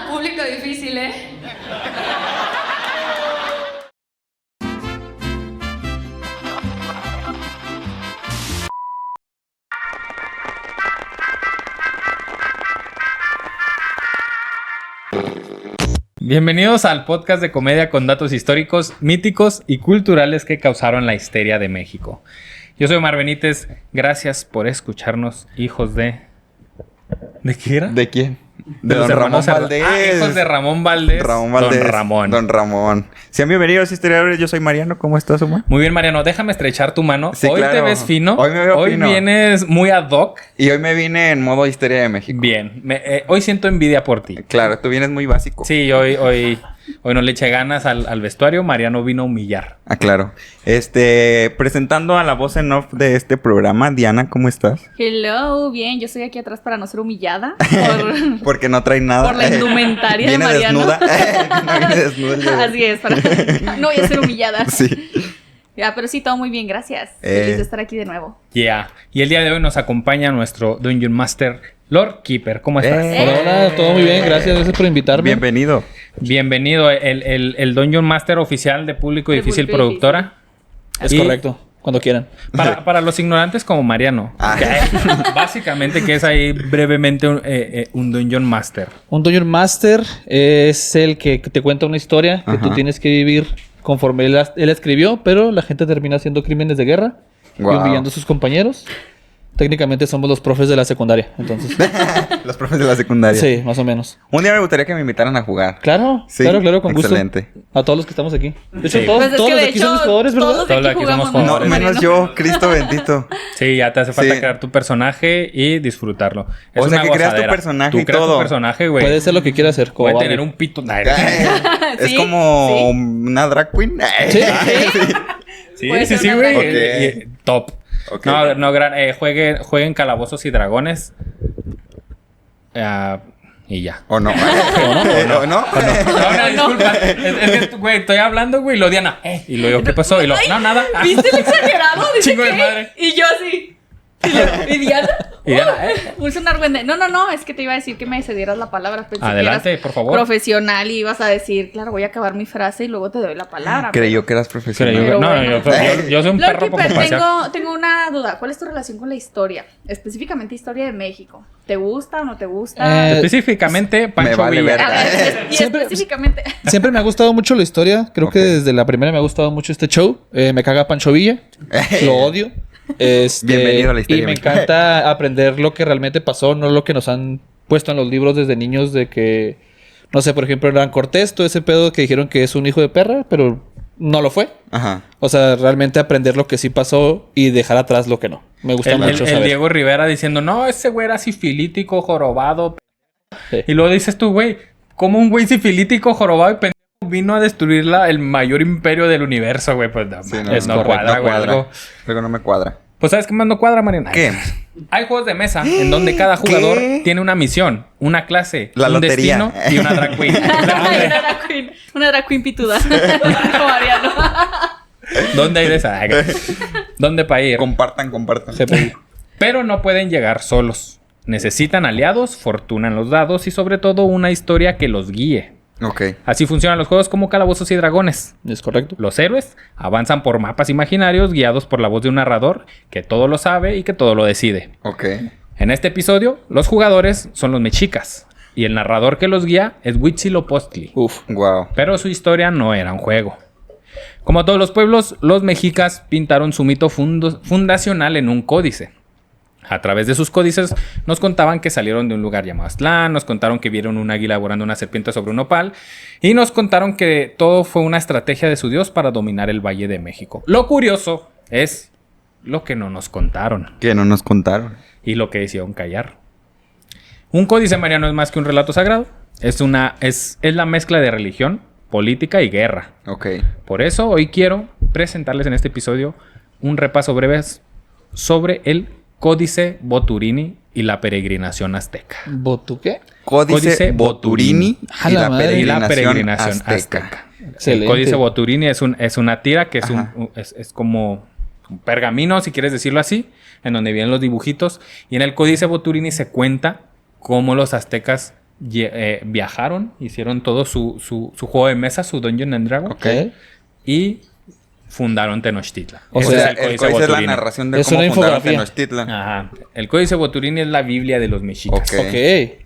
Público difícil, ¿eh? Bienvenidos al podcast de comedia con datos históricos, míticos y culturales que causaron la histeria de México. Yo soy Omar Benítez, gracias por escucharnos, hijos de... ¿De qué era? ¿De quién? De los don Ramón hermanos Valdés. hijos de Ramón Valdés. Ramón Valdés. Don Ramón. Don Ramón. Sean bienvenidos, historiadores. Yo soy Mariano. ¿Cómo estás, Omar? Muy bien, Mariano. Déjame estrechar tu mano. Sí, hoy claro. te ves fino. Hoy me veo fino. Hoy vienes muy ad hoc. Y hoy me vine en modo historia de México. Bien. Hoy siento envidia por ti. Claro, tú vienes muy básico. Sí, hoy no le eché ganas al vestuario. Mariano vino a humillar. Ah, claro. Presentando a la voz en off de este programa, Diana, ¿cómo estás? Hello, bien. Yo estoy aquí atrás para no ser humillada Porque no trae nada. por la indumentaria de Viene Mariano. desnuda. No viene desnuda el día de hoy. Así es, no voy a ser humillada. Sí. Ya, pero sí, todo muy bien, gracias. Feliz de estar aquí de nuevo. Yeah. Y el día de hoy nos acompaña nuestro Dungeon Master, Lord Keeper. ¿Cómo estás? Hola, todo muy bien, gracias por invitarme. Bienvenido. Bienvenido, el Dungeon Master oficial de Público De Difícil Público Productora. Es Y correcto, cuando quieran. Para los ignorantes como Mariano. Ah. Básicamente, que es ahí brevemente un Dungeon Master. Un Dungeon Master es el que te cuenta una historia que tú Ajá. tienes que vivir conforme él escribió, pero la gente termina haciendo crímenes de guerra y Guau. humillando a sus compañeros. Técnicamente somos los profes de la secundaria, entonces. Los profes de la secundaria. Sí, más o menos. Un día me gustaría que me invitaran a jugar. Claro, Sí, claro, con excelente. gusto. A todos los que estamos aquí. De hecho, Sí. todos, Pues es todos que los de de aquí hecho, son mis jugadores, ¿verdad? todos de Todos aquí aquí somos jugamos, No, jugadores. menos Mariano. yo, Cristo bendito. Sí, ya te hace falta Sí. crear tu personaje y disfrutarlo. O sea, una que creas tu gozadera. personaje Tú y creas todo. tu personaje, güey. Puede ser lo que quiera hacer. como Puede Barbie. tener un pito. Es Sí, como sí. una drag queen. Sí. Sí, Puede sí, ser sí, una güey. drag. Top. Ok. No, jueguen Calabozos y Dragones. Y ya. ¿O no? ¿O no? No, disculpa. Es que, güey, estoy hablando, güey, y lo Diana. Y lo digo, ¿qué pasó? Y lo, no, nada. ¿Viste el exagerado? Dice Chingo de que- madre. Y yo así. ¿Y Diana? Y Diana, Pulso un argüende. No, es que te iba a decir que me cedieras la palabra. Pensé que Adelante, eras por favor. profesional y ibas a decir, claro, voy a acabar mi frase y luego te doy la palabra. Creyó que eras profesional. Pero Pero no, bueno. yo soy un Lord perro poco Keeper, pasear. tengo una duda. ¿Cuál es tu relación con la historia? Específicamente historia de México. ¿Te gusta o no te gusta? Específicamente, Pancho vale Villa. verga. A ver, y Siempre- específicamente. Siempre me ha gustado mucho la historia. Creo Ok. que desde la primera me ha gustado mucho este show. Me caga Pancho Villa. Lo odio. Bienvenido a la historia Y me de México. encanta aprender lo que realmente pasó, no lo que nos han puesto en los libros desde niños de que, no sé, por ejemplo, Hernán Cortés, todo ese pedo que dijeron que es un hijo de perra, pero no lo fue. Ajá. O sea, realmente aprender lo que sí pasó y dejar atrás lo que no. Me gusta mucho El saber. Diego Rivera diciendo, no, ese güey era sifilítico, jorobado. Sí. Y luego dices tú, güey, ¿cómo un güey sifilítico, jorobado y pendejo vino a destruir el mayor imperio del universo, güey? Pues no, Sí, man, no, es no correcto, cuadra, no güey. cuadra. Luego no me cuadra. Pues ¿sabes qué más no cuadra, Mariana? ¿Qué? Hay juegos de mesa en donde cada jugador ¿Qué? tiene una misión, una clase, La un lotería. destino y una drag queen. Una drag queen pituda. Como Mariano. ¿Dónde hay de esa? ¿Dónde para ir? Compartan. GPI. Pero no pueden llegar solos. Necesitan aliados, fortuna en los dados y sobre todo una historia que los guíe. Ok. Así funcionan los juegos como Calabozos y Dragones. Es correcto. Los héroes avanzan por mapas imaginarios guiados por la voz de un narrador que todo lo sabe y que todo lo decide. Ok. En este episodio, los jugadores son los mexicas y el narrador que los guía es Huitzilopochtli. Uf. Wow. Pero su historia no era un juego. Como todos los pueblos, los mexicas pintaron su mito fundacional en un códice. A través de sus códices nos contaban que salieron de un lugar llamado Aztlán, nos contaron que vieron un águila volando una serpiente sobre un nopal y nos contaron que todo fue una estrategia de su dios para dominar el Valle de México. Lo curioso es lo que no nos contaron Que no nos contaron. y lo que decidieron callar. Un códice, Mariano, es más que un relato sagrado. Es la mezcla de religión, política y guerra. Ok. Por eso hoy quiero presentarles en este episodio un repaso breve sobre el Códice Boturini y la peregrinación azteca. ¿Botu qué? Códice Boturini A y la la madre. Y la peregrinación peregrinación azteca. azteca. El Excelente. Códice Boturini es una tira que Ajá. es como un pergamino, si quieres decirlo así, en donde vienen los dibujitos. Y en el Códice Boturini se cuenta cómo los aztecas viajaron, hicieron todo su juego de mesa, su Dungeon and Dragon, Ok. y fundaron Tenochtitlan. O Ese sea, es el códice es la Boturini. narración de Es cómo una fundaron infografía. Tenochtitlan. Ajá. El Códice Boturini es la Biblia de los mexicas. Ok. Ok.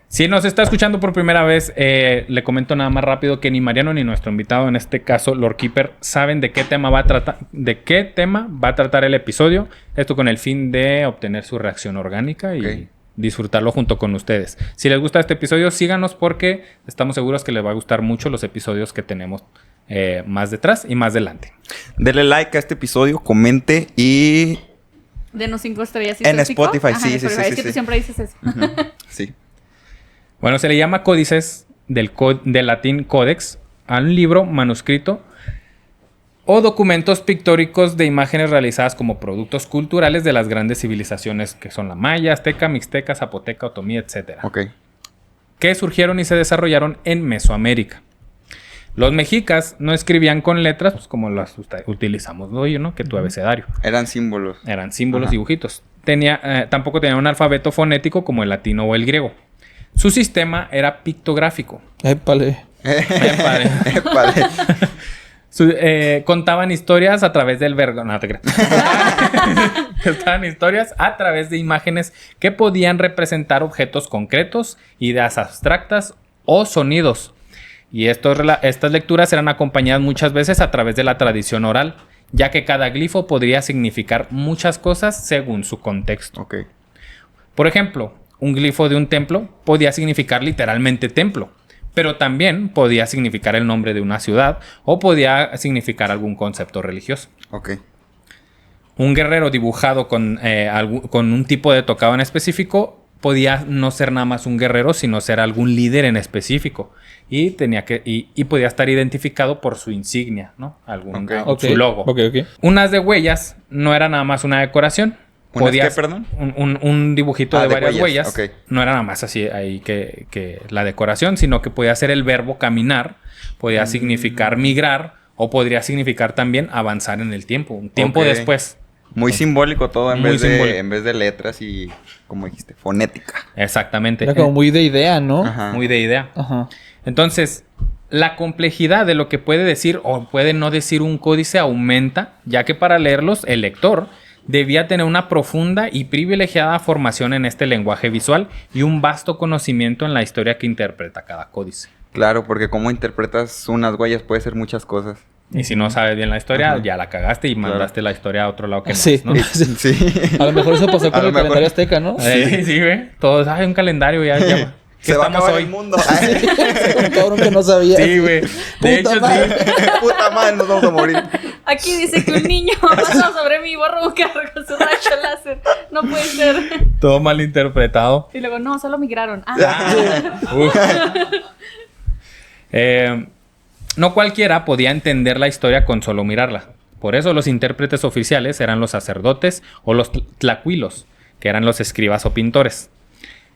Si nos está escuchando por primera vez, le comento nada más rápido que ni Mariano ni nuestro invitado, en este caso Lord Keeper, saben de qué tema va a tratar el episodio. Esto con el fin de obtener su reacción orgánica y Ok. disfrutarlo junto con ustedes. Si les gusta este episodio, síganos porque estamos seguros que les va a gustar mucho los episodios que tenemos más detrás y más delante. Dele like a este episodio, comente y... Denos 5 estrellas. En ¿sí te picó? Spotify, Ajá, sí, en sí, Spotify. sí, Es que sí. tú siempre dices eso. Sí. Bueno, se le llama códices del latín codex a un libro manuscrito o documentos pictóricos de imágenes realizadas como productos culturales de las grandes civilizaciones que son la maya, azteca, mixteca, zapoteca, otomí, etc. Ok. Que surgieron y se desarrollaron en Mesoamérica. Los mexicas no escribían con letras pues, como las utilizamos hoy, ¿no? Que tu abecedario. Eran símbolos. Eran símbolos, Ajá. dibujitos. Tampoco tenían un alfabeto fonético como el latino o el griego. Su sistema era pictográfico. Épale. Épale. Épale. Contaban historias a través del verbo. No te creas. Contaban historias a través de imágenes que podían representar objetos concretos, ideas abstractas o sonidos. Y estas lecturas eran acompañadas muchas veces a través de la tradición oral, ya que cada glifo podría significar muchas cosas según su contexto. Ok. Por ejemplo, un glifo de un templo podía significar literalmente templo, pero también podía significar el nombre de una ciudad o podía significar algún concepto religioso. Ok. Un guerrero dibujado con un tipo de tocado en específico podía no ser nada más un guerrero, sino ser algún líder en específico. Y podía estar identificado por su insignia, ¿no? Ok. Su logo. Ok. Unas de huellas no era nada más una decoración. ¿Unas qué, perdón? Un dibujito de de varias huellas. ok. No era nada más así ahí que la decoración, sino que podía ser el verbo caminar, podía significar migrar o podría significar también avanzar en el tiempo, un tiempo Ok. después. Muy simbólico todo Muy simbólico. en vez de letras y, como dijiste, fonética. Exactamente. Era como muy de idea, ¿no? Ajá. Muy de idea. Ajá. Entonces, la complejidad de lo que puede decir o puede no decir un códice aumenta, ya que para leerlos el lector debía tener una profunda y privilegiada formación en este lenguaje visual y un vasto conocimiento en la historia que interpreta cada códice. Claro, porque cómo interpretas unas huellas puede ser muchas cosas. Y si no sabes bien la historia, Ajá. ya la cagaste y Claro. mandaste la historia a otro lado que no Sí. es, ¿no? Sí. A lo mejor eso pasó A con lo el mejor. calendario azteca, ¿no? Sí, güey. Todos, hay un calendario ya. ¿Qué Se va a estamos acabar hoy? el mundo. Un cabrón que no sabía. Sí, güey. De hecho, madre. sí. Puta madre, nos vamos a morir. Aquí dice que un niño ha pasado sobre mí y borró un carro con su rayo láser. No puede ser. Todo mal interpretado. Y luego, no, solo migraron. Ah, Uf. No cualquiera podía entender la historia con solo mirarla. Por eso los intérpretes oficiales eran los sacerdotes o los tlacuilos, que eran los escribas o pintores.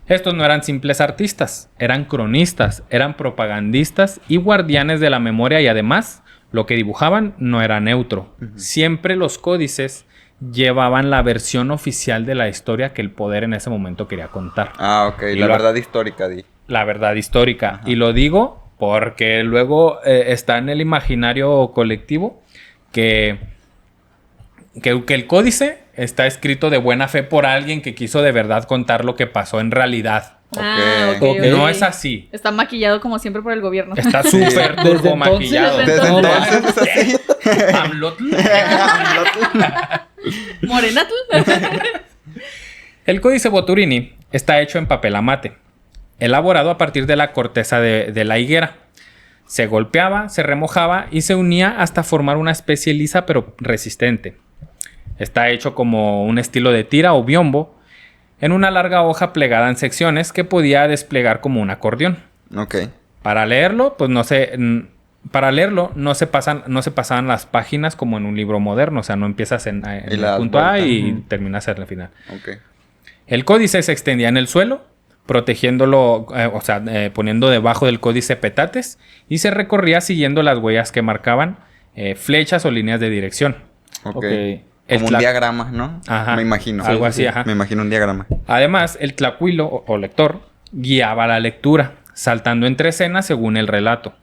Estos no eran simples artistas, eran cronistas, eran propagandistas y guardianes de la memoria y además lo que dibujaban no era neutro. Siempre los códices llevaban la versión oficial de la historia que el poder en ese momento quería contar. Ah, ok. Y La lo- verdad histórica, di. La verdad histórica. Ajá. Y lo digo porque luego está en el imaginario colectivo que el códice está escrito de buena fe por alguien que quiso de verdad contar lo que pasó en realidad. Ah, Ok. ok, ok. No es así. Está maquillado como siempre por el gobierno. Está súper Desde turbo entonces- maquillado. Desde Desde No, entonces es así. AMLOTL. Morenatl. El códice Boturini está hecho en papel amate, elaborado a partir de la corteza de la higuera. Se golpeaba, se remojaba y se unía hasta formar una especie lisa pero resistente. Está hecho como un estilo de tira o biombo en una larga hoja plegada en secciones que podía desplegar como un acordeón. Ok. Para leerlo, pues no se pasaban las páginas como en un libro moderno, o sea, no empiezas en Y el la das punto A vuelta. y Ujú. terminas en el final. Ok. El códice se extendía en el suelo, protegiéndolo, poniendo debajo del códice petates y se recorría siguiendo las huellas que marcaban flechas o líneas de dirección. Ok. Ok. El Como un tla- diagrama, ¿no? Ajá. Me imagino. Algo así, ajá. Me imagino un diagrama. Además, el tlacuilo o lector guiaba la lectura, saltando entre escenas según el relato.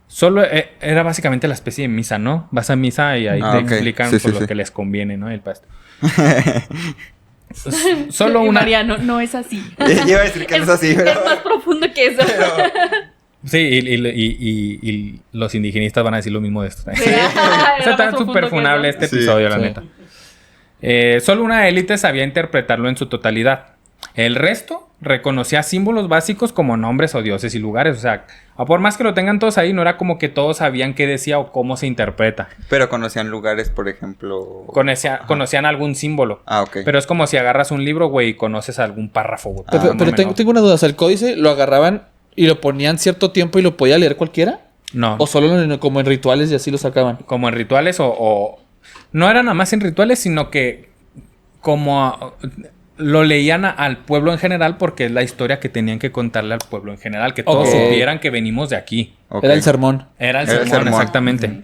Solo era básicamente la especie de misa, ¿no? Vas a misa y ahí te ok. explican Sí, por sí, lo sí. que les conviene, ¿no? El pastor. Solo Y una... María, no es así. Yo iba a decir que no es así, pero... Es más profundo que eso. Sí, y los indigenistas van a decir lo mismo de esto. Sí, era más Está profundo súper que funable eso. este Sí, episodio, la sí. neta. Solo una élite sabía interpretarlo en su totalidad. El resto reconocía símbolos básicos como nombres o dioses y lugares. O sea, por más que lo tengan todos ahí, no era como que todos sabían qué decía o cómo se interpreta. Pero conocían lugares, por ejemplo... Conocían algún símbolo. Ah, ok. Pero es como si agarras un libro, güey, y conoces algún párrafo, güey. Pero, Más o pero menos. tengo una duda. O sea, el códice lo agarraban y lo ponían cierto tiempo y lo podía leer cualquiera. No. O solo como en rituales y así lo sacaban. Como en rituales o... No era nada más en rituales, sino que como lo leían al pueblo en general porque es la historia que tenían que contarle al pueblo en general. Que todos Ok. supieran que venimos de aquí. Ok. Era el sermón. Era el Era el sermón, sermón. exactamente.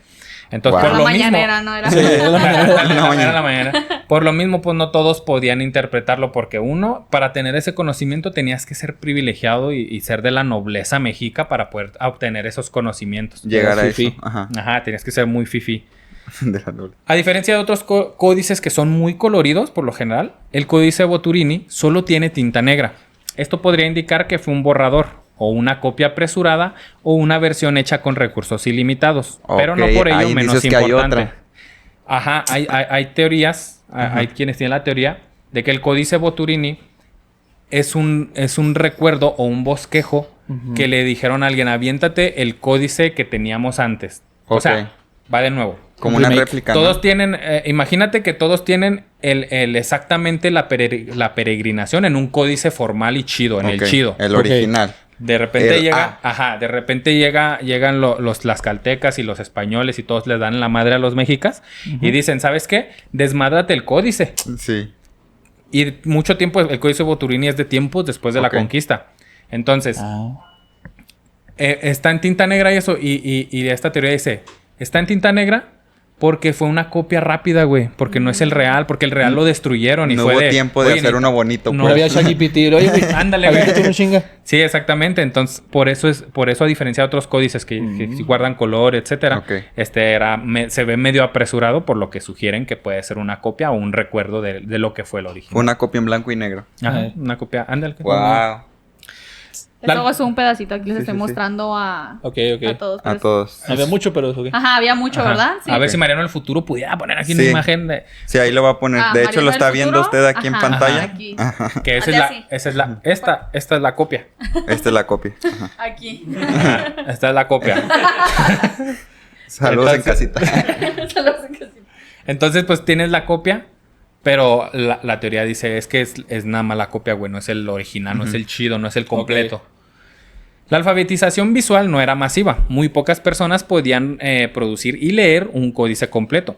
Entonces, Wow. por La lo mismo... mañanera, ¿no? Era Sí, era la mañanera. Era la mañana. Por lo mismo, pues no todos podían interpretarlo porque uno, para tener ese conocimiento tenías que ser privilegiado y ser de la nobleza mexica para poder obtener esos conocimientos. Llegar a Era eso. fifí. Ajá. Ajá, tenías que ser muy fifí. De la noble. A diferencia de otros códices que son muy coloridos, por lo general, el códice Boturini solo tiene tinta negra. Esto podría indicar que fue un borrador, o una copia apresurada, o una versión hecha con recursos ilimitados. Pero no Ok, por ello hay menos indicios que hay importante. otra. Ajá, hay teorías, hay quienes tienen la teoría de que el códice Boturini es un recuerdo o un bosquejo que le dijeron a alguien, aviéntate el códice que teníamos antes. O Ok. sea, va de nuevo. Como una Remake. réplica, ¿no? Todos tienen, imagínate que todos tienen exactamente la peregrinación en un códice formal y chido, en el Ok, chido. El Ok. original. De repente El llega, A. de repente llegan los tlaxcaltecas y los españoles y todos les dan la madre a los mexicas y dicen, ¿sabes qué? Desmádrate el códice. Sí. Y mucho tiempo, el códice Boturini es de tiempos después de la Ok. conquista. Entonces, Ah. está en tinta negra y eso, y esta teoría dice, está en tinta negra porque fue una copia rápida, güey, porque no es el real, porque el real lo destruyeron y No fue hubo de, tiempo de "Oye, hacer ni- uno bonito. no No pues. había ChatGPT. Oye, güey, Ándale, aviéntate güey. una chinga. Sí, exactamente. Entonces, por eso, a diferencia de otros códices que sí guardan color, etcétera, Ok. se ve medio apresurado, por lo que sugieren que puede ser una copia o un recuerdo de lo que fue el original. Fue una copia en blanco y negro. Ajá, una copia. Ándale. Wow. Eso es un pedacito. Aquí les Sí, estoy sí, sí. mostrando a Ok, ok. todos. A pero- todos. Había mucho, pero ok. Ajá, había mucho, Ajá. ¿verdad? Sí. A ver si Mariano en el futuro pudiera poner aquí una Sí. imagen de... Sí, ahí lo va a poner. Ah, De hecho, Mariano lo del está viendo futuro. usted aquí en Ajá, pantalla. aquí. Ajá. Que Hazle así. esta es la copia. Esta es la copia. Ajá. Aquí. Ajá, esta es la copia. Saludos en Entonces- casita. Solo sé que sí. Entonces, pues tienes la copia, pero la teoría dice es que es nada más la copia, güey, no es el original, no es el chido, no es el completo. La alfabetización visual no era masiva. Muy pocas personas podían producir y leer un códice completo.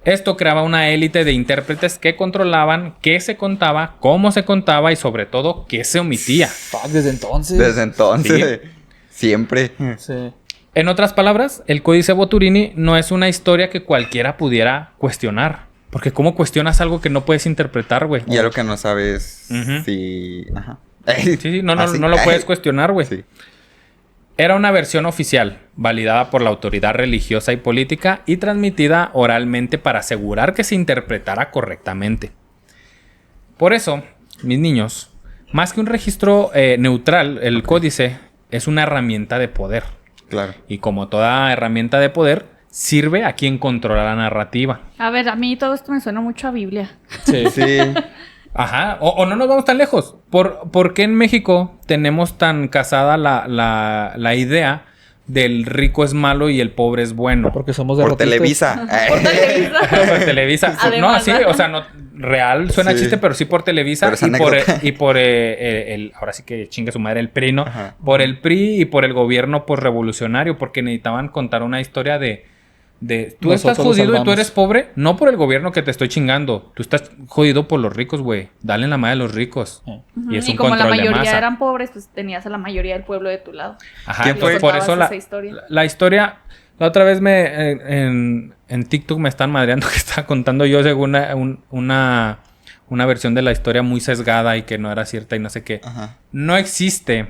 Esto creaba una élite de intérpretes que controlaban qué se contaba, cómo se contaba y sobre todo qué se omitía. Fuck, desde entonces. Desde entonces. Siempre. Sí. En otras palabras, el códice Boturini no es una historia que cualquiera pudiera cuestionar. Porque ¿cómo cuestionas algo que no puedes interpretar, güey? Y algo que no sabes Ujú. si... Ajá. Sí, no Así. lo puedes cuestionar, güey. Sí. Era una versión oficial, validada por la autoridad religiosa y política y transmitida oralmente para asegurar que se interpretara correctamente. Por eso, mis niños, más que un registro neutral, el códice es una herramienta de poder. Claro. Y como toda herramienta de poder, sirve a quien controla la narrativa. A ver, a mí todo esto me suena mucho a Biblia. Sí. Sí. Ajá, o no nos vamos tan lejos. ¿Por qué en México tenemos tan casada la idea del rico es malo y el pobre es bueno? Porque somos Por derrotistas. Televisa. Por Televisa. Por Televisa. No, Además, sí, ¿verdad? o sea, no, real suena Sí. chiste, pero sí por Televisa Pero es y por anécdota. ahora sí que chingue su madre el PRI, ¿no? Ajá. Por el PRI y por el gobierno revolucionario, porque necesitaban contar una historia de tú estás Nosotros lo jodido y tú salvamos. eres pobre, no por el gobierno que te estoy chingando, tú estás jodido por los ricos, güey. Dale en la madre a los ricos. Ujú, Y es un como la control de mayoría masa. eran pobres, pues tenías a la mayoría del pueblo de tu lado. Ajá, ¿Quién entonces, fue? por eso Contabas esa historia. la historia, la otra vez en TikTok me están madreando que estaba contando yo según una una versión de la historia muy sesgada y que no era cierta y no sé qué. Ajá. No existe,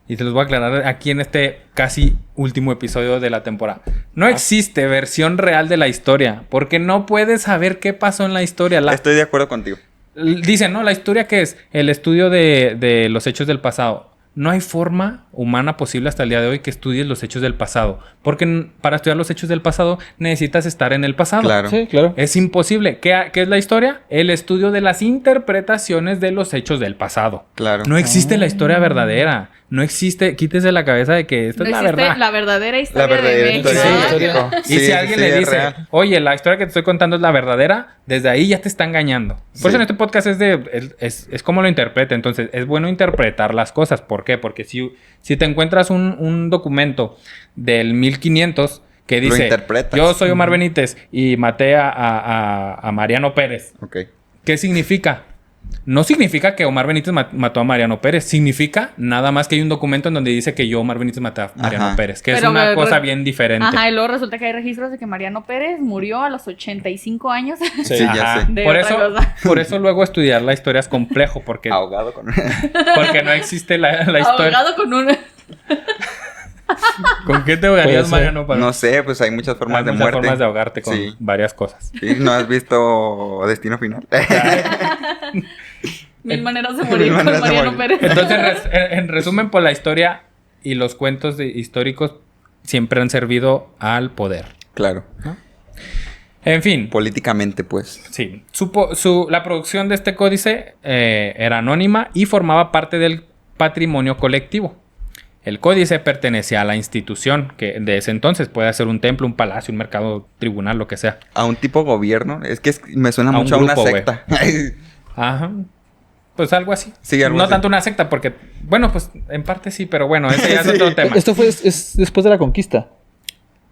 y te los voy a aclarar aquí en este casi último episodio de la temporada. No existe versión real de la historia, porque no puedes saber qué pasó en la historia. Estoy de acuerdo contigo. Dicen, ¿no? La historia que es el estudio de los hechos del pasado. No hay forma humana posible hasta el día de hoy que estudies los hechos del pasado. Porque para estudiar los hechos del pasado necesitas estar en el pasado. Claro. Sí, claro. Es imposible. ¿Qué es la historia? El estudio de las interpretaciones de los hechos del pasado. Claro. No existe la historia verdadera. No existe. Quítese la cabeza de que esta No es la existe verdad. la verdadera historia La verdadera de México. historia de Ah, México. Y si alguien le es dice, real. oye, la historia que te estoy contando es la verdadera, desde ahí ya te está engañando. Por Sí. eso en este podcast es como lo interpreta. Entonces, es bueno interpretar las cosas. ¿Por qué? Porque si te encuentras un documento del 1500 que Lo dice, interpretas. yo soy Omar Benítez y maté a Mariano Pérez. Ok. ¿Qué significa? No significa que Omar Benítez mató a Mariano Pérez. Significa nada más que hay un documento en donde dice que yo, Omar Benítez, maté a Mariano Ajá. Pérez. Que es Pero, una cosa bien diferente. Ajá, y luego resulta que hay registros de que Mariano Pérez murió a los 85 años. Sí, ya Ajá. sé. De Por otra eso, cosa. por eso luego estudiar la historia es complejo, porque Ahogado con... no existe la historia. Ahogado con un... ¿Con qué te ahogarías, Puede ser. Mariano? No sé, pues hay muchas formas Hay de muchas muerte. formas de ahogarte con Sí. varias cosas. Sí, ¿no has visto Destino Final? 1000 maneras de morir Mil con maneras de Mariano morir. Pérez. Entonces, en resumen, pues la historia y los cuentos históricos siempre han servido al poder. Claro. En fin, Políticamente, pues. sí. La producción de este códice era anónima y formaba parte del patrimonio colectivo. El códice pertenecía a la institución que de ese entonces puede ser un templo, un palacio, un mercado, tribunal, lo que sea. A un tipo gobierno. Es que me suena A un mucho a una grupo, güey. secta. Ajá. Pues algo así. Sí, algo no así. tanto una secta porque, bueno, pues en parte sí, pero bueno, ese ya es otro tema. Esto es después de la conquista.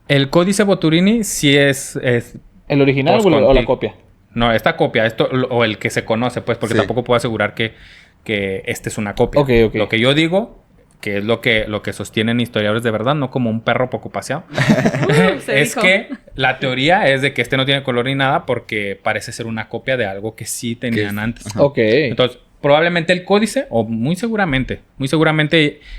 El códice Boturini sí es ¿El original o la Post-Conti. copia? no, esta copia, o el que se conoce, pues, porque Sí. tampoco puedo asegurar que este es una copia. Ok, ok. Lo que yo digo, que es lo que sostienen historiadores de verdad, no como un perro poco paseado, Se es dijo. que la teoría es de que este no tiene color ni nada porque parece ser una copia de algo que sí tenían antes. Ajá. Ok. Entonces, probablemente el códice, o muy seguramente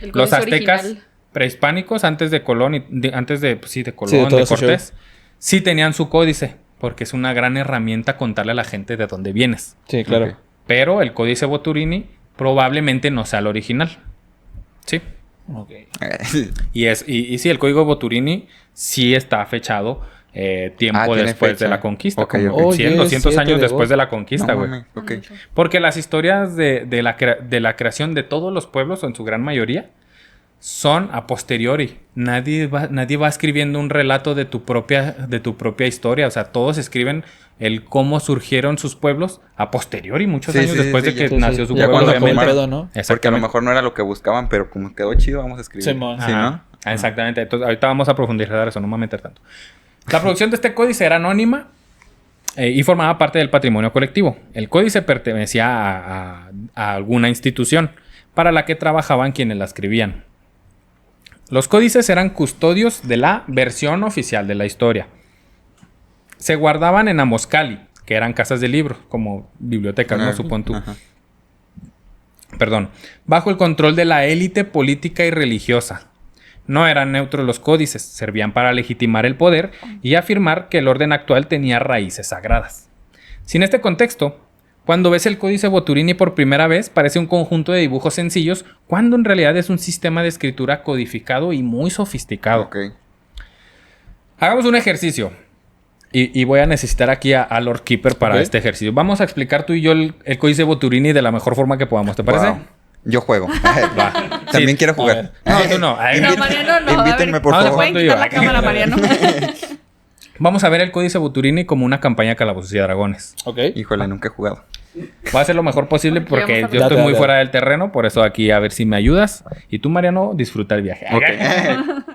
El los códice aztecas original. prehispánicos antes de Colón, antes de, pues sí, de Colón, de todo de ese Cortés, sí tenían su códice, porque es una gran herramienta contarle a la gente de dónde vienes. Sí, claro. Ok. Pero el códice Boturini probablemente no sea el original. Sí. Ok. Y sí, el código Boturini sí está fechado tiempo Ah, tiene después fecha. de la conquista. Ok, como ok. 100, Oye, 200 7 años de después de la No conquista, güey. mames, ok. Porque las historias de la creación de todos los pueblos, o en su gran mayoría, son a posteriori. Nadie va escribiendo un relato de tu propia historia. O sea, todos escriben el cómo surgieron sus pueblos a posteriori, muchos Sí, años sí, después sí, de que Sí, nació sí. su Ya pueblo, cuando obviamente. formaron- ¿no? Porque a lo Exactamente. mejor no era lo que buscaban, pero como quedó chido, vamos a escribir. Simón. Sí, Ajá. ¿no? Exactamente. Entonces, ahorita vamos a profundizar eso, no me voy a meter tanto. La producción de este códice era anónima y formaba parte del patrimonio colectivo. El códice pertenecía a alguna institución para la que trabajaban quienes la escribían. Los códices eran custodios de la versión oficial de la historia. Se guardaban en Amoscali, que eran casas de libros, como bibliotecas, ¿no? Ajá, Supón tú. ajá. Perdón, bajo el control de la élite política y religiosa. No eran neutros los códices, servían para legitimar el poder y afirmar que el orden actual tenía raíces sagradas. Sin este contexto, cuando ves el códice Boturini por primera vez, parece un conjunto de dibujos sencillos, cuando en realidad es un sistema de escritura codificado y muy sofisticado. Ok. Hagamos un ejercicio. Y voy a necesitar aquí a Lord Keeper para Ok. este ejercicio. Vamos a explicar tú y yo el códice Boturini de la mejor forma que podamos. ¿Te parece? Wow. Yo juego. Va. También Sí. quiero A jugar. ver. No, tú no. Ay, No, Mariano, no. Invítenme, por Vamos a favor. jugar. Pueden quitar la cámara, Mariano. Vamos a ver el códice Boturini como una campaña de Calabozos y Dragones. Ok. Híjole, nunca he jugado. Voy a hacer lo mejor posible porque vamos a yo estoy Date, muy date. fuera del terreno. Por eso aquí a ver si me ayudas. Y tú, Mariano, disfruta el viaje. Ok.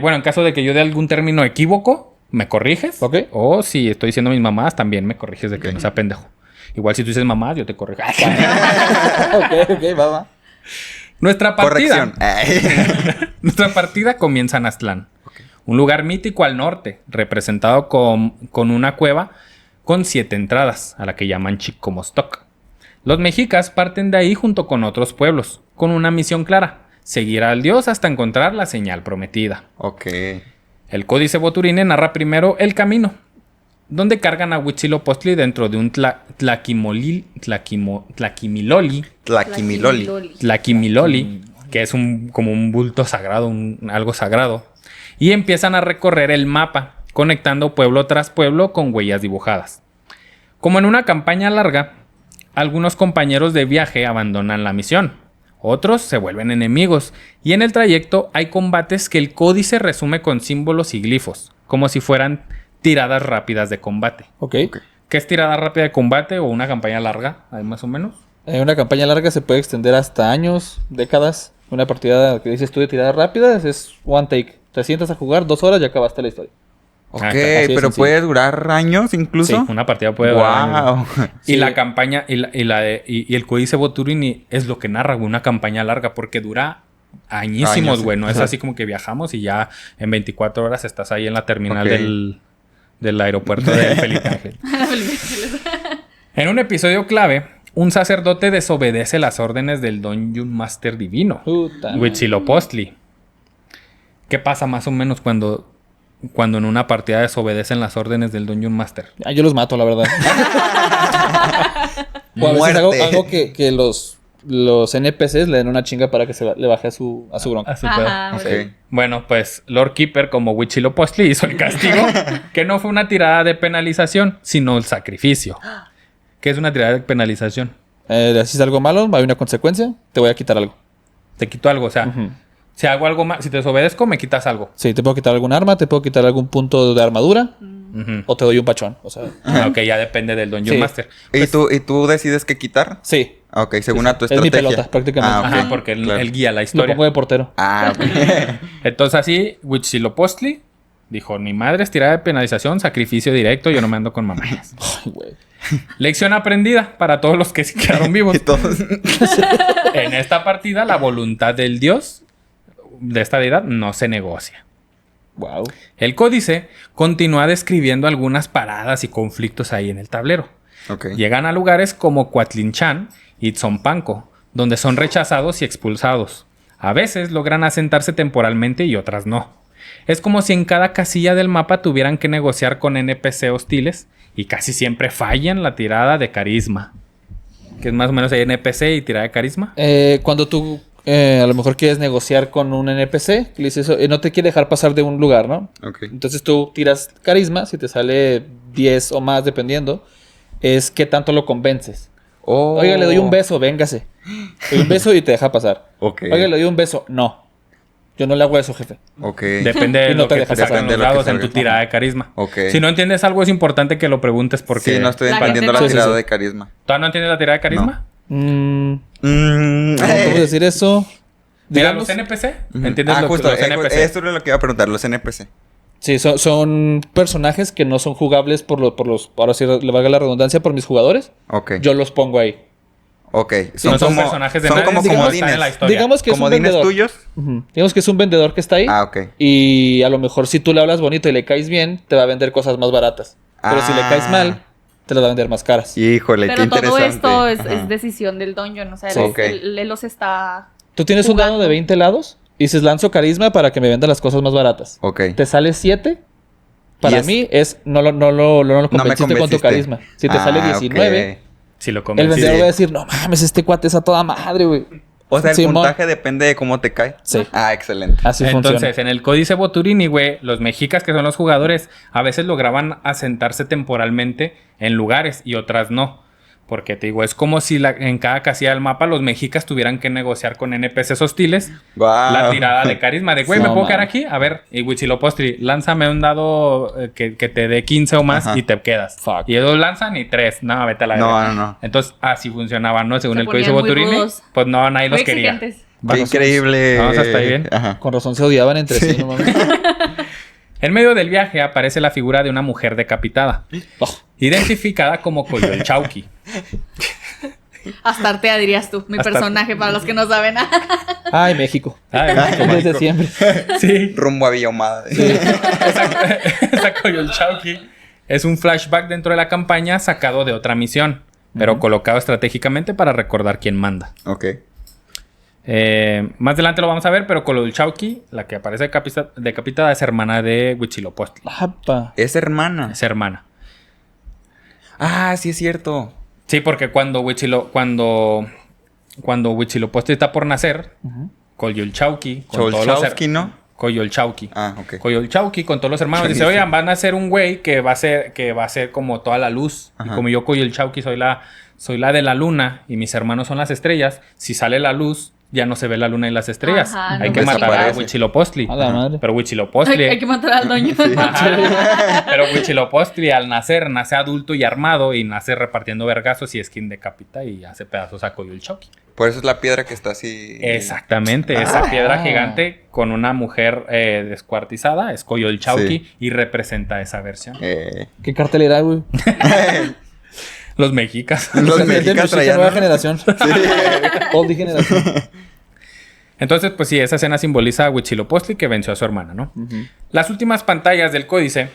Bueno, en caso de que yo dé algún término equívoco, me corriges. Ok. O si estoy diciendo mis mamás, también me corriges de que no sea pendejo. Igual si tú dices mamás, yo te corrijo. ok, va. Nuestra partida. Corrección. Nuestra partida comienza en Aztlán. Un lugar mítico al norte, representado con una cueva con 7 entradas, a la que llaman Chicomostoc. Los mexicas parten de ahí junto con otros pueblos, con una misión clara: seguir al dios hasta encontrar la señal prometida. Ok. El Códice Boturini narra primero el camino, donde cargan a Huitzilopochtli dentro de un tlaquimiloli, que es como un bulto sagrado, algo sagrado, y empiezan a recorrer el mapa, conectando pueblo tras pueblo con huellas dibujadas. Como en una campaña larga, algunos compañeros de viaje abandonan la misión, otros se vuelven enemigos, y en el trayecto hay combates que el códice resume con símbolos y glifos, como si fueran tiradas rápidas de combate. Ok. ¿Qué es tirada rápida de combate o una campaña larga, ahí más o menos? Una campaña larga se puede extender hasta años, décadas. Una partida que dices tú de tiradas rápidas es one take. Te sientas a jugar 2 horas y acabaste la historia. Ok, Así de pero sencillo. puede durar años incluso. Sí, una partida puede durar años. Wow. Y Sí. la campaña y el Códice Boturini es lo que narra, güey, una campaña larga, porque dura añísimos, Años, güey. No es ajá. así como que viajamos y ya en 24 horas estás ahí en la terminal Ok. del aeropuerto de Felipe Ángeles. En un episodio clave, un sacerdote desobedece las órdenes del Dungeon Master divino, Puta. Huitzilopochtli. ¿Qué pasa más o menos cuando en una partida desobedecen las órdenes del Dungeon Master? Ah, yo los mato, la verdad. O a veces Muerte. hago que los NPCs le den una chinga para que le baje a su bronca. Ajá, Ok. ok. Bueno, pues Lord Keeper, como Huitzilopochtli, hizo el castigo, que no fue una tirada de penalización, sino el sacrificio. ¿Qué es una tirada de penalización? Haces algo malo, hay una consecuencia, te voy a quitar algo. Te quito algo, o sea, Ujú. si hago algo mal, si te desobedezco, me quitas algo. Sí, te puedo quitar algún arma, te puedo quitar algún punto de armadura Ujú. o te doy un pachón. O sea, Ok, ya depende del Dungeon Sí. Master. ¿Y tú decides qué quitar? sí, Ah, ok, según a tu es mi estrategia. pelota, prácticamente. Ah, ok, Ajá, porque él, claro. él guía la lo historia. pongo de portero. Ah, ok. Entonces así, Huitzilopochtli dijo, ni madre es tirada de penalización, sacrificio directo, yo no me ando con mamadas. Ay, güey. Lección aprendida para todos los que se quedaron vivos. Y todos. En esta partida, la voluntad del dios de esta deidad no se negocia. Wow. El códice continúa describiendo algunas paradas y conflictos ahí en el tablero. Ok. Llegan a lugares como Coatlinchan y Tzompanco, donde son rechazados y expulsados. A veces logran asentarse temporalmente y otras no. Es como si en cada casilla del mapa tuvieran que negociar con NPC hostiles y casi siempre fallan la tirada de carisma. Que es más o menos ahí NPC y tirada de carisma. Cuando tú a lo mejor quieres negociar con un NPC, le dices, no te quiere dejar pasar de un lugar, ¿no? Ok. Entonces tú tiras carisma, si te sale 10 o más dependiendo, es qué tanto lo convences. Oh. Oiga, le doy un beso, véngase. Le doy un beso y te deja pasar. Ok. Oiga, le doy un beso, no. Yo no le hago eso, jefe. Ok. Depende de Y no lo te que deja te sacan pasar. los dados en Depende de lo tu que salga. tirada de carisma. Ok. Si no entiendes algo, es importante que lo preguntes porque... Sí, no estoy La entendiendo gente la no- tirada Sí, sí, sí. de carisma. ¿Todavía no entiendes la tirada de carisma? ¿Cómo decir eso? Mira, Digamos, los NPC. Ujú. ¿Entiendes Ah, lo que justo. los NPC? Esto es lo que iba a preguntar. Los NPC. sí, son personajes que no son jugables por los, ahora sí le valga la redundancia, por mis jugadores. Ok. Yo los pongo ahí. Ok. No son personajes de son nadie, como sino comodines. están en la historia. Digamos que es un ¿Comodines vendedor. tuyos? Ujú. Digamos que es un vendedor que está ahí. Ah, ok. Y a lo mejor si tú le hablas bonito y le caes bien, te va a vender cosas más baratas. Pero si le caes Ah. mal, te las va a vender más caras. Híjole, qué Pero todo interesante. esto es Ajá. decisión del dungeon. O sea, Sí. él, Ok. él los está... Tú tienes un dado jugando. de 20 lados y dices lanzo carisma para que me vendan las cosas más baratas. Ok. Te sale 7. Para Y es- mí es no lo convenciste con tu convenciste. carisma. Si te sale 19, ok. Si lo el convences. vendedor Sí. va a decir, no mames, este cuate es a toda madre, güey. O sea, el Simón. puntaje depende de cómo te cae. Sí. Ah, excelente. Así Entonces, funciona. en el Códice Boturini, güey, los mexicas, que son los jugadores, a veces lograban asentarse temporalmente en lugares y otras no. Porque te digo, es como si en cada casilla del mapa los mexicas tuvieran que negociar con NPCs hostiles Guau. la tirada de carisma. De, güey, No, ¿me puedo quedar man. aquí? A ver, y Huitzilopochtli, lánzame un dado que te dé 15 o más Ajá. y te quedas. Fuck. Y ellos lanzan y 3. No, vete a la No, verga. no. Entonces, así funcionaba, ¿no? Según Se el Códice ponían muy Boturini, rudos. pues no, nadie Muy los quería. exigentes. Qué increíble. Vamos hasta ahí bien. Ajá. Con razón se odiaban entre sí, no mames. En medio del viaje aparece la figura de una mujer decapitada, Oh, identificada como Coyolxauhqui. Astartea, dirías tú. Mi Astarte. personaje, para los que no saben. Ay, México. Ay, Desde siempre. sí. Rumbo a Villa Ahumada. Esa Coyolxauhqui Es un flashback dentro de la campaña sacado de otra misión, pero colocado estratégicamente para recordar quién manda. Ok. Más adelante lo vamos a ver, pero Cololchauqui, la que aparece decapitada, es hermana de Huitzilopochtli. Apa. Es hermana. Es hermana. Ah, sí es cierto. Sí, porque cuando Huitzilopochtli está por nacer, Coyolxauhqui, con todos los Cholchowski, ¿no? Coyolxauhqui. Ah, ok. Coyolxauhqui con todos los hermanos dice, oigan, van a ser un güey que va a ser como toda la luz. Ajá. Y como yo Coyolxauhqui soy la de la luna y mis hermanos son las estrellas, si sale la luz, ya no se ve la luna y las estrellas. Ajá, Hay no que matar a desaparece. Huitzilopochtli. A la madre. Pero Huitzilopochtli... Hay que matar al doño. Ajá. Pero Huitzilopochtli al nacer, nace adulto y armado y nace repartiendo vergazos y es quien decapita y hace pedazos a Coyolxauhqui. Por eso es la piedra que está así. Exactamente, esa piedra gigante con una mujer descuartizada es Coyolxauhqui Sí. y representa esa versión. ¿Qué cartelera, güey? Los mexicas. Los Gente mexicas de traían. nueva generación. Oldie generación. Entonces, pues sí, esa escena simboliza a Huitzilopochtli que venció a su hermana, ¿no? Las últimas pantallas del códice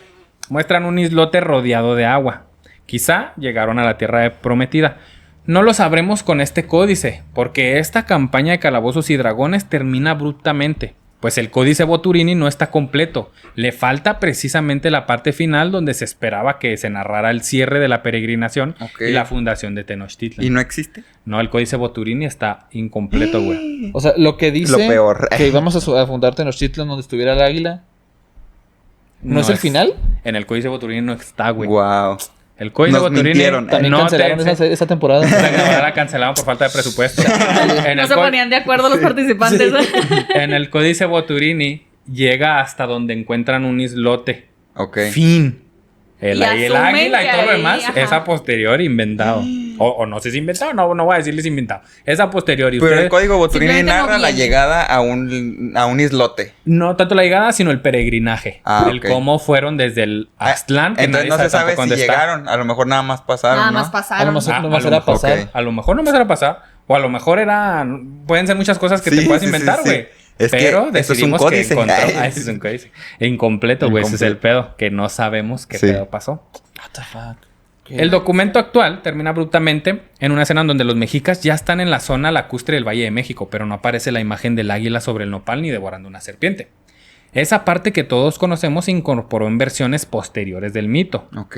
muestran un islote rodeado de agua. Quizá llegaron a la tierra prometida. No lo sabremos con este códice, porque esta campaña de Calabozos y Dragones termina abruptamente, pues el códice Boturini no está completo. Le falta precisamente la parte final donde se esperaba que se narrara el cierre de la peregrinación Ok. y la fundación de Tenochtitlan. ¿Y no existe? No, el códice Boturini está incompleto, güey. O sea, lo que dice Lo peor. que íbamos a fundar Tenochtitlan donde estuviera el águila. ¿No es el final? En el códice Boturini no está, güey. Wow. El códice Nos Boturini mintieron. También no cancelaron esa temporada. la cancelaron por falta de presupuesto. En No el se co- ponían de acuerdo los participantes. En el códice Boturini llega hasta donde encuentran un islote. Ok. Fin. El Y águila asumen y que todo lo ahí, demás ajá. es a posteriori inventado. O no sé si inventado, no voy a decirles inventado. Es a posteriori. Pero el Ustedes- código Boturini Simplemente narra no la viene. llegada a un islote. No tanto la llegada, sino el peregrinaje. Ah, el ok. cómo fueron desde el Aztlán. que Entonces nadie no se sabe tampoco si dónde está. llegaron. A lo mejor nada más pasaron, Nada ¿no? más A lo pasaron. mejor Ah, nomás a lo era mejor, pasar. ok. A lo mejor no me será pasar. O a lo mejor pueden ser muchas cosas que Sí, te puedas sí, sí, inventar, sí. güey. Es que Pero eso es un decidimos que códice. encontramos... ese es un códice. Incompleto, güey. Ese es el Incompleto. pedo. Que no sabemos qué Sí. pedo pasó. What the fuck. El documento actual termina abruptamente en una escena en donde los mexicas ya están en la zona lacustre del Valle de México, pero no aparece la imagen del águila sobre el nopal ni devorando una serpiente. Esa parte que todos conocemos se incorporó en versiones posteriores del mito Ok.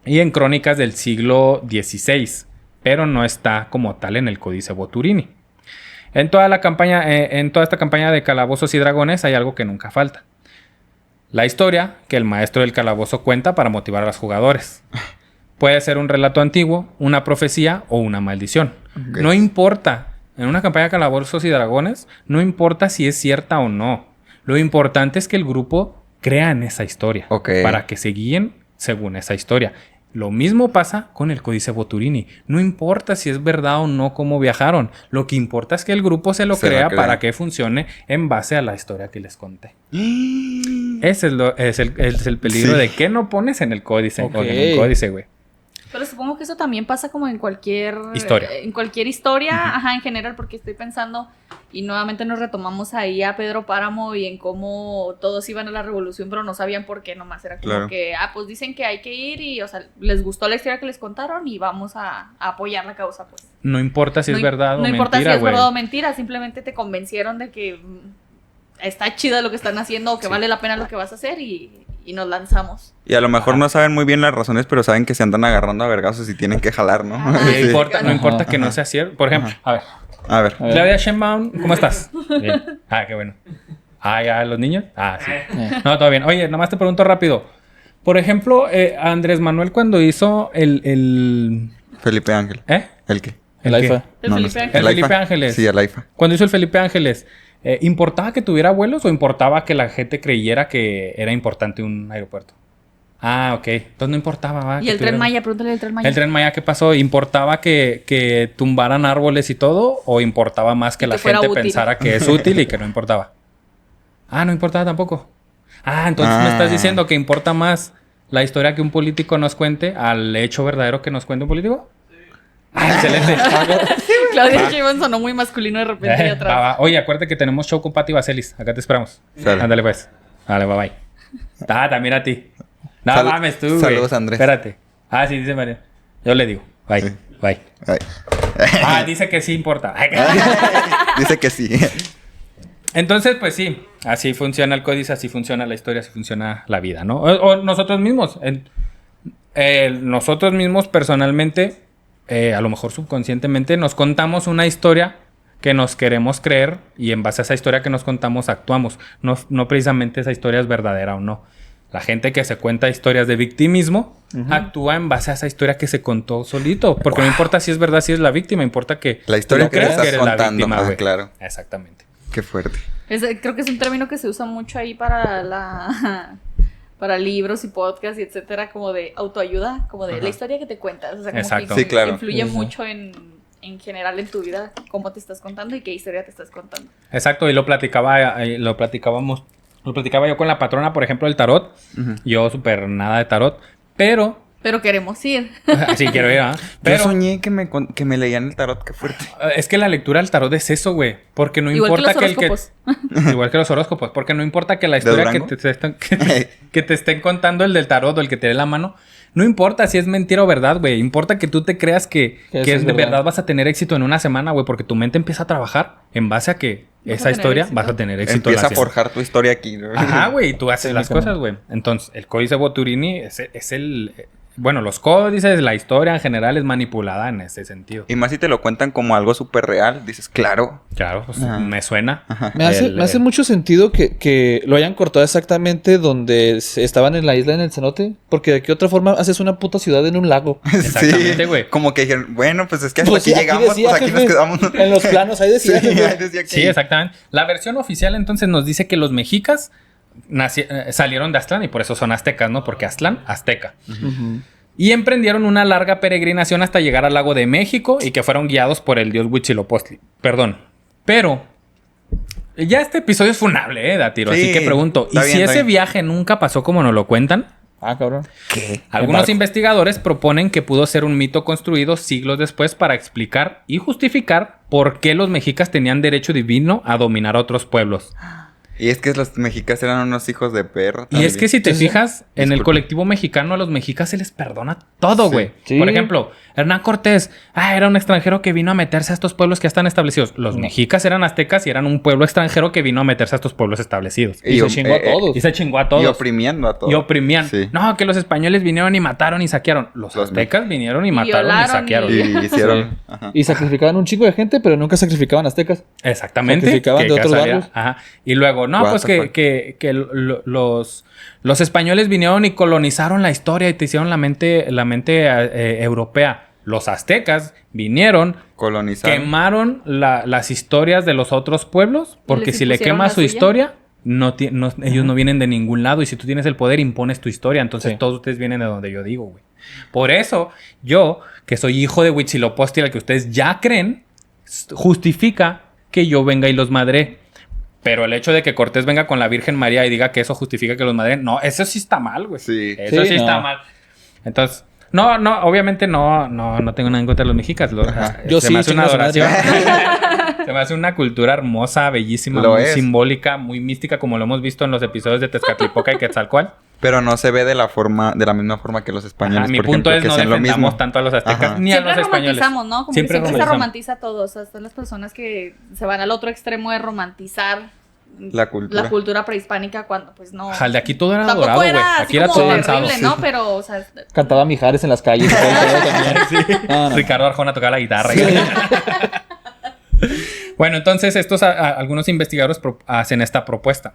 y en crónicas del siglo XVI, pero no está como tal en el Códice Boturini. En toda esta campaña de Calabozos y Dragones hay algo que nunca falta. La historia que el maestro del calabozo cuenta para motivar a los jugadores. Puede ser un relato antiguo, una profecía o una maldición. Ok. No importa. En una campaña de Calabozos y Dragones, no importa si es cierta o no. Lo importante es que el grupo crea en esa historia. Ok. Para que se guíen según esa historia. Lo mismo pasa con el Códice Boturini. No importa si es verdad o no cómo viajaron. Lo que importa es que el grupo se lo Se lo crea crea. para que funcione en base a la historia que les conté. Ese es el peligro Sí. de que no pones en el códice. Ok. O en el códice, güey. Pero supongo que eso también pasa como en cualquier Historia. En cualquier historia, ajá, en general, porque estoy pensando, y nuevamente nos retomamos ahí a Pedro Páramo y en cómo todos iban a la revolución, pero no sabían por qué, nomás era como Claro. que, pues dicen que hay que ir y, o sea, les gustó la historia que les contaron y vamos a apoyar la causa, pues. No importa si es verdad o no importa mentira, si es güey. verdad o mentira, simplemente te convencieron de que está chido lo que están haciendo o que Sí. vale la pena lo que vas a hacer y nos lanzamos. Y a lo mejor no saben muy bien las razones, pero saben que se andan agarrando a vergazos y tienen que jalar, ¿no? Ajá. No Sí. importa, no Ajá, importa que no ajá. sea cierto. Por ejemplo, a ver. A ver. A ver. Claudia Sheinbaum, ¿cómo estás? Bien. Ah, qué bueno. Ah, ¿ya los niños? Ah, sí. No, todo bien. Oye, nomás te pregunto rápido. Por ejemplo, Andrés Manuel cuando hizo el Felipe Ángel. ¿eh? ¿El qué? El qué? AIFA. El No, no Felipe sé. Ángeles. El Felipe AIFA? Ángeles. Sí, el AIFA. Cuando hizo el Felipe Ángeles, ¿importaba que tuviera vuelos o importaba que la gente creyera que era importante un aeropuerto? Ah, ok. Entonces no importaba, ¿va? Y que el Tren tuviera- Maya, pregúntale del Tren Maya. ¿El Tren Maya qué pasó? ¿Importaba que tumbaran árboles y todo? ¿O importaba más que Y la que fuera gente útil. pensara que es útil y que no importaba? Ah, no importaba tampoco. Ah, entonces me estás diciendo que importa más la historia que un político nos cuente al hecho verdadero que nos cuente un político. Ah, excelente. Claudia Sheinbaum sonó muy masculino de repente ahí Va, atrás. va. Oye, acuérdate que tenemos show con Pati Vaselis. Acá te esperamos. Sale. Ándale pues. Dale, bye bye. Ah, también a ti. No mames tú, güey. Saludos, Andrés. Espérate. Ah, sí, dice María. Yo le digo. Bye. Sí. Bye. Ay. Ah, dice que sí importa. Dice que sí. Entonces, pues sí, así funciona el códice, así funciona la historia, así funciona la vida, ¿no? O nosotros mismos. Nosotros mismos personalmente, a lo mejor subconscientemente, nos contamos una historia que nos queremos creer y en base a esa historia que nos contamos actuamos. No precisamente esa historia es verdadera o no. La gente que se cuenta historias de victimismo actúa en base a esa historia que se contó solito. Porque no importa si es verdad, si es la víctima, importa que La historia tú que creas estás eres contando. la víctima, güey. Claro. Exactamente. Qué fuerte. Creo que es un término que se usa mucho ahí para para libros y podcasts y etcétera, como de autoayuda, como de la historia que te cuentas. O sea, como Exacto. que Sí, claro. influye mucho en general en tu vida, cómo te estás contando y qué historia te estás contando. Exacto, y lo platicaba yo con la patrona, por ejemplo, del tarot. Yo súper nada de tarot, pero Pero queremos ir. sí quiero ir, ¿ah? Yo Pero soñé que me leían el tarot. Qué fuerte. es que la lectura del tarot es eso, güey, porque no Igual importa que los que horóscopos. igual que los horóscopos, porque no importa que la historia Durango? que te estén contando el del tarot o el que te dé la mano, no importa si es mentira o verdad, güey, importa que tú te creas que eso es de verdad. verdad vas a tener éxito en una semana, güey, porque tu mente empieza a trabajar en base a que Vas a esa tener historia éxito. vas a tener éxito. Empieza a la forjar tu historia aquí, ¿no? Ajá, güey, y tú haces las cosas, güey. Entonces, el códice Boturini es el... Bueno, los códices, la historia en general es manipulada en ese sentido. Y más si te lo cuentan como algo súper real. Dices, claro. Claro, pues Ajá. me suena. Me hace mucho sentido que lo hayan cortado exactamente donde estaban en la isla en el cenote. Porque de qué otra forma haces una puta ciudad en un lago. Exactamente, Sí, güey. como que dijeron, bueno, pues es que hasta Pues aquí sí, aquí llegamos, decía, pues aquí nos jefe. quedamos. En los planos ahí decía, Sí, jefe. ahí decía que... Sí, exactamente. La versión oficial entonces nos dice que los mexicas salieron de Aztlán y por eso son aztecas, ¿no? Porque Aztlán, azteca. Ujú. Y emprendieron una larga peregrinación hasta llegar al lago de México y que fueron guiados por el dios Huitzilopochtli. Perdón. Pero ya este episodio es funable, Datiro. Sí, así que pregunto, ¿y está si bien, está ese bien. viaje nunca pasó como nos lo cuentan? Ah, cabrón. ¿Qué? Algunos barco. investigadores proponen que pudo ser un mito construido siglos después para explicar y justificar por qué los mexicas tenían derecho divino a dominar a otros pueblos. Y es que los mexicas eran unos hijos de perro. Y es que si te Entonces, fijas, en el disculpa. colectivo mexicano a los mexicas se les perdona todo, Sí. güey. Sí. Por ejemplo, Hernán Cortés, era un extranjero que vino a meterse a estos pueblos que ya están establecidos. Los mexicas eran aztecas y eran un pueblo extranjero que vino a meterse a estos pueblos establecidos. Y se chingó a todos. Y se chingó a todos. Y oprimiendo a todos. Y oprimían. Sí. No, que los españoles vinieron y mataron y saquearon. Los Los aztecas vinieron y Y mataron y violaron saquearon. Y hicieron... Sí. Ajá. Y sacrificaban un chingo de gente, pero nunca sacrificaban aztecas. Exactamente. Sacrificaban de otros casualidad. barrios. Ajá. Y luego, no, What pues the fuck. que los españoles vinieron y colonizaron la historia y te hicieron la mente europea. Los aztecas vinieron, Colonizaron. quemaron las historias de los otros pueblos, porque les si le impusieron quemas la su suya. historia, ellos no vienen de ningún lado. Y si tú tienes el poder, impones tu historia. Entonces Sí. todos ustedes vienen de donde yo digo, güey. Por eso, yo, que soy hijo de Huitzilopochtli, al que ustedes ya creen, justifica que yo venga y los madré. Pero el hecho de que Cortés venga con la Virgen María y diga que eso justifica que los madre, no, eso sí está mal, güey. Sí. Eso Sí, sí no. está mal. Entonces, no, obviamente no tengo nada en contra de los mexicas. Yo se sí, me hace una chinga su adoración. madre. Se me hace una cultura hermosa, bellísima, Lo muy es. simbólica, muy mística, como lo hemos visto en los episodios de Tezcatlipoca y Quetzalcóatl. Pero no se ve de la misma forma que los españoles, Ajá, mi por punto ejemplo, es que no sean lo defendamos mismo. tanto a los aztecas Ajá. ni a Siempre los españoles. romantizamos, ¿no? Como Siempre que siempre se romantizamos. romantiza todo. O sea, están las personas que se van al otro extremo de romantizar La cultura. prehispánica cuando pues no... Ajá, el de aquí todo era Tampoco dorado, güey. era así Aquí era como todo avanzado. terrible, ¿no? Pero, o sea... Cantaba Mijares en las calles. y todo el pedo también. Sí. No, no. Ricardo Arjona tocaba la guitarra. Bueno, entonces algunos investigadores hacen esta propuesta.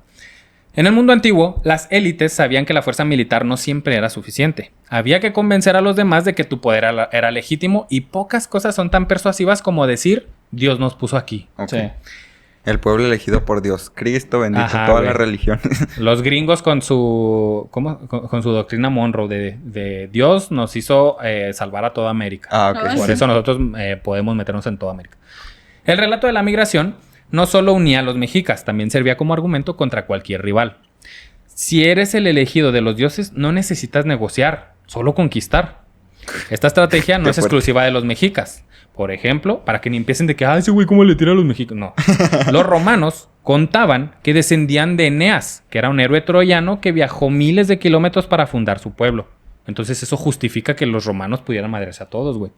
En el mundo antiguo, las élites sabían que la fuerza militar no siempre era suficiente. Había que convencer a los demás de que tu poder era legítimo y pocas cosas son tan persuasivas como decir, Dios nos puso aquí. Ok. Sí. El pueblo elegido por Dios. Cristo, bendito, Ajá, todas güey. las religiones. Los gringos con su doctrina Monroe de Dios nos hizo salvar a toda América. Ah, ok. Ay, Por sí. eso nosotros podemos meternos en toda América. El relato de la migración no solo unía a los mexicas, también servía como argumento contra cualquier rival. Si eres el elegido de los dioses, no necesitas negociar, solo conquistar. Esta estrategia no Qué es fuerte. exclusiva de los mexicas. Por ejemplo, para que ni empiecen de que, ese güey, ¿cómo le tira a los mexicanos? No. Los romanos contaban que descendían de Eneas, que era un héroe troyano que viajó miles de kilómetros para fundar su pueblo. Entonces eso justifica que los romanos pudieran madrearse a todos, güey.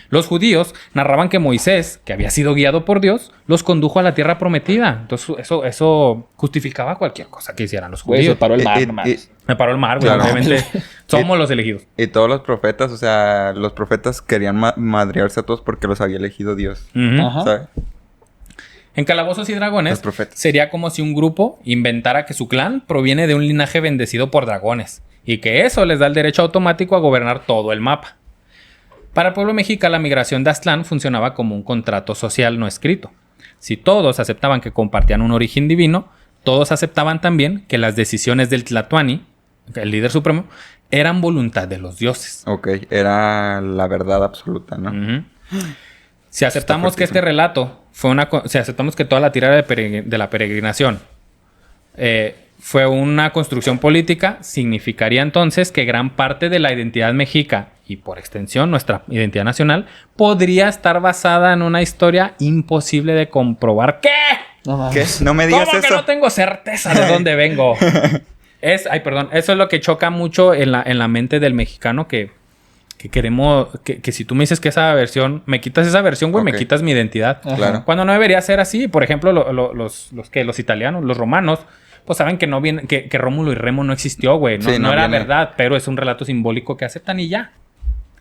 Los judíos narraban que Moisés, que había sido guiado por Dios, los condujo a la tierra prometida. Entonces eso justificaba cualquier cosa que hicieran los Güey, judíos. se paró el mar, Y- nomás. y- Me paró el mar, güey. Claro. Obviamente somos los elegidos. Y todos los profetas, o sea, los profetas querían madrearse a todos porque los había elegido Dios. Ujú. Ajá. ¿Sabes? En Calabozos y Dragones Los profetas. sería como si un grupo inventara que su clan proviene de un linaje bendecido por dragones y que eso les da el derecho automático a gobernar todo el mapa. Para el pueblo mexica la migración de Aztlán funcionaba como un contrato social no escrito. Si todos aceptaban que compartían un origen divino, todos aceptaban también que las decisiones del Tlatoani, el líder supremo, eran voluntad de los dioses. Ok, era la verdad absoluta, ¿no? Ujú. Si aceptamos que fuertísimo. este relato fue si aceptamos que toda la tirada de la peregrinación fue una construcción política, significaría entonces que gran parte de la identidad mexica y por extensión nuestra identidad nacional podría estar basada en una historia imposible de comprobar. ¿Qué? No mames. ¿Qué? No me digas ¿Cómo que eso. no tengo certeza de dónde vengo? Eso es lo que choca mucho en la mente del mexicano que queremos, que si tú me dices que esa versión, me quitas esa versión, güey, Ok. me quitas mi identidad. Ajá. Claro. Cuando no debería ser así. Por ejemplo, los italianos, los romanos, pues saben que no viene, que Rómulo y Remo no existió, güey. No, Sí, no no era viene. verdad, pero es un relato simbólico que aceptan y ya.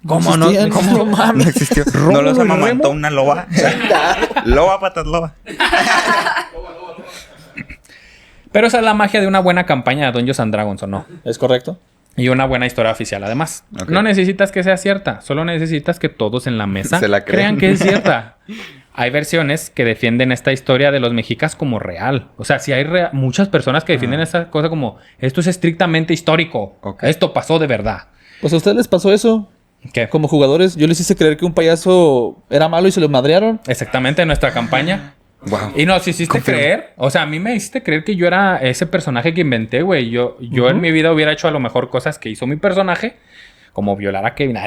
¿Cómo no? existían? ¿Cómo no No mames? existió. Rómulo ¿No los y amamantó Remo? una loba? Loba, patas, loba. Pero esa es la magia de una buena campaña de Dungeons and Dragons, ¿o no? ¿Es correcto? Y una buena historia oficial, además. Ok. No necesitas que sea cierta, solo necesitas que todos en la mesa Se la crean crean. que es cierta. Hay versiones que defienden esta historia de los mexicas como real. O sea, si hay muchas personas que defienden esta cosa como esto es estrictamente histórico. Ok. Esto pasó de verdad. Pues a ustedes les pasó eso. ¿Qué? Como jugadores, yo les hice creer que un payaso era malo y se lo madrearon. Exactamente, nuestra campaña. Wow. Y nos hiciste Confirmo. creer. O sea, a mí me hiciste creer que yo era ese personaje que inventé, güey. Yo en mi vida hubiera hecho a lo mejor cosas que hizo mi personaje, como violar a Kevin.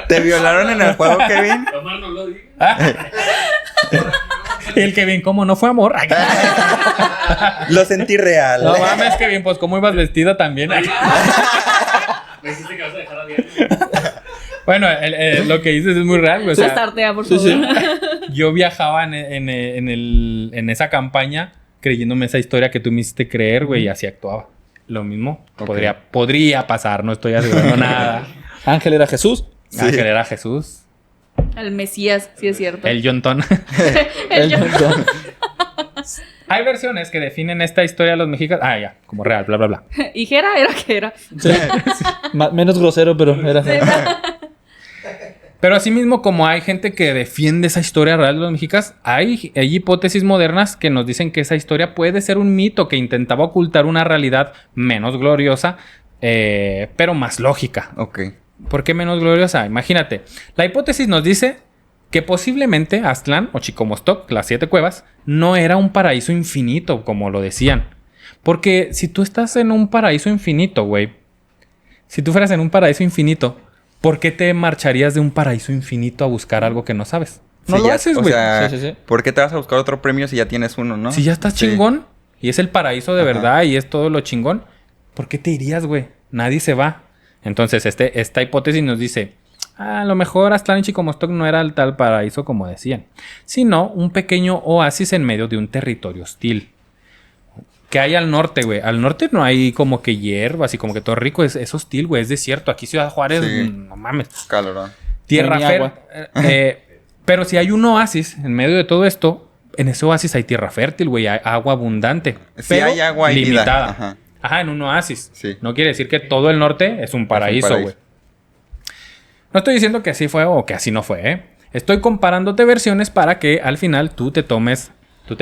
¿Te violaron en el juego, Kevin? Y el Kevin, ¿cómo no fue amor? Lo sentí real. No mames, Kevin, pues cómo ibas vestida también. Me dijiste que vas a dejar a diario. Bueno, lo que dices es muy real, güey. O sea, Startea, por sí, favor. sí. yo viajaba en esa campaña creyéndome esa historia que tú me hiciste creer, güey, y así actuaba. Lo mismo Ok. podría pasar, no estoy asegurando nada. Ángel era Jesús. Sí. Ángel era Jesús. El Mesías, sí es cierto. El Yontón. El yo- Hay versiones que definen esta historia de los mexicanos. Ah, ya, como real, bla, bla, bla. ¿Y Jera era que era? Sí. Menos grosero, pero era. Pero asimismo, como hay gente que defiende esa historia real de los mexicas, hay hipótesis modernas que nos dicen que esa historia puede ser un mito que intentaba ocultar una realidad menos gloriosa, pero más lógica. Ok. ¿Por qué menos gloriosa? Imagínate, la hipótesis nos dice que posiblemente Aztlán o Chicomostoc, las 7 cuevas, no era un paraíso infinito, como lo decían. Porque si tú estás en un paraíso infinito, güey, si tú fueras en un paraíso infinito, ¿por qué te marcharías de un paraíso infinito a buscar algo que no sabes? No Sí, lo ya- haces, o güey. sea, Sí, sí, sí. ¿por qué te vas a buscar otro premio si ya tienes uno, no? Si ya estás Sí. chingón y es el paraíso de Ajá. verdad y es todo lo chingón, ¿por qué te irías, güey? Nadie se va. Entonces, esta hipótesis nos dice, a lo mejor Aztlán y Chicomostoc no era el tal paraíso como decían, sino un pequeño oasis en medio de un territorio hostil. ¿Qué hay al norte, güey? Al norte no hay como que hierbas y como que todo rico, es hostil, güey, es desierto. Aquí Ciudad Juárez, Sí. no mames. Calorón. Tierra No hay ni fértil. Pero si hay un oasis en medio de todo esto, en ese oasis hay tierra fértil, güey, hay agua abundante. Sí pero hay agua y vida. limitada. Ajá. Ajá, en un oasis. Sí. No quiere decir que todo el norte es un paraíso, paraíso. güey. No estoy diciendo que así fue o que así no fue, ¿eh? Estoy comparándote versiones para que al final tú te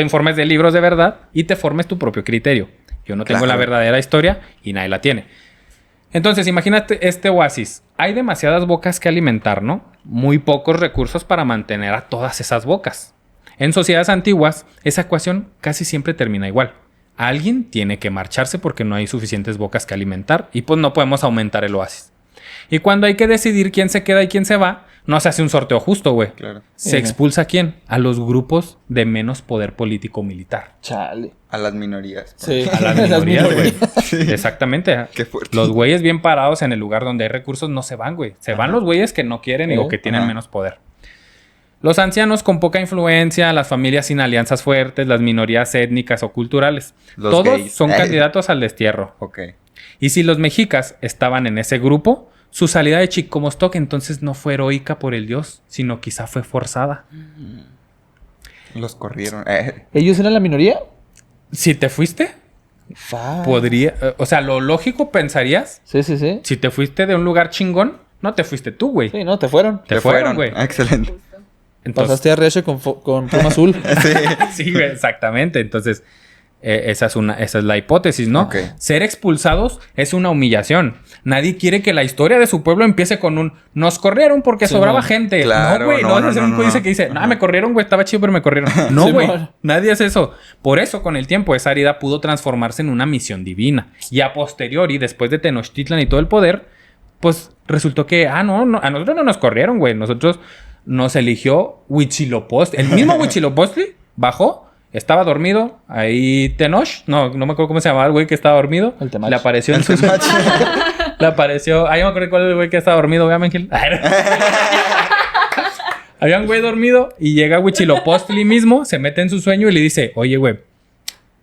informes de libros de verdad y te formes tu propio criterio. Yo no tengo Claro. la verdadera historia y nadie la tiene. Entonces, imagínate este oasis. Hay demasiadas bocas que alimentar, ¿no? Muy pocos recursos para mantener a todas esas bocas. En sociedades antiguas, esa ecuación casi siempre termina igual. Alguien tiene que marcharse porque no hay suficientes bocas que alimentar y pues no podemos aumentar el oasis. Y cuando hay que decidir quién se queda y quién se va, no se hace un sorteo justo, güey. Claro. ¿Se expulsa a quién? A los grupos de menos poder político militar. Chale. A las minorías. Sí. A las minorías, güey. Sí. Exactamente. Qué fuerte. Los güeyes bien parados en el lugar donde hay recursos no se van, güey. Se van los güeyes que no quieren o que tienen Ajá. menos poder. Los ancianos con poca influencia, las familias sin alianzas fuertes, las minorías étnicas o culturales. Los Todos gays. son candidatos al destierro. Ok. Y si los mexicas estaban en ese grupo, su salida de Chicomostoc entonces no fue heroica por el dios, sino quizá fue forzada. Los corrieron. ¿Ellos eran la minoría? Si te fuiste, podría... o sea, lo lógico pensarías, Sí, sí, sí. si te fuiste de un lugar chingón, no te fuiste tú, güey. Sí, no, te fueron. Te fueron, güey. Excelente. Entonces, Pasaste a RH con pluma azul. sí, güey, exactamente. Entonces, esa es la hipótesis, ¿no? Ok. Ser expulsados es una humillación. Nadie quiere que la historia de su pueblo empiece con un nos corrieron porque Sí, sobraba no. gente. Claro, no, güey, no, no, es el único no. dice que dice, Ajá. me corrieron, güey, estaba chido, pero me corrieron. No, Sí, güey, mon. nadie hace eso. Por eso, con el tiempo, esa herida pudo transformarse en una misión divina. Y a posteriori, después de Tenochtitlan y todo el poder, pues resultó que, no, a nosotros no nos corrieron, güey. Nosotros nos eligió Huitzilopochtli. El mismo Huitzilopochtli bajó, estaba dormido. Ahí Tenoch, no me acuerdo cómo se llamaba el güey que estaba dormido. El Temach. Le apareció en su sueño. Le apareció. Ahí me acuerdo cuál es el güey que estaba dormido, vean, Ángel. Había un güey dormido y llega Huitzilopochtli mismo, se mete en su sueño y le dice: Oye, güey,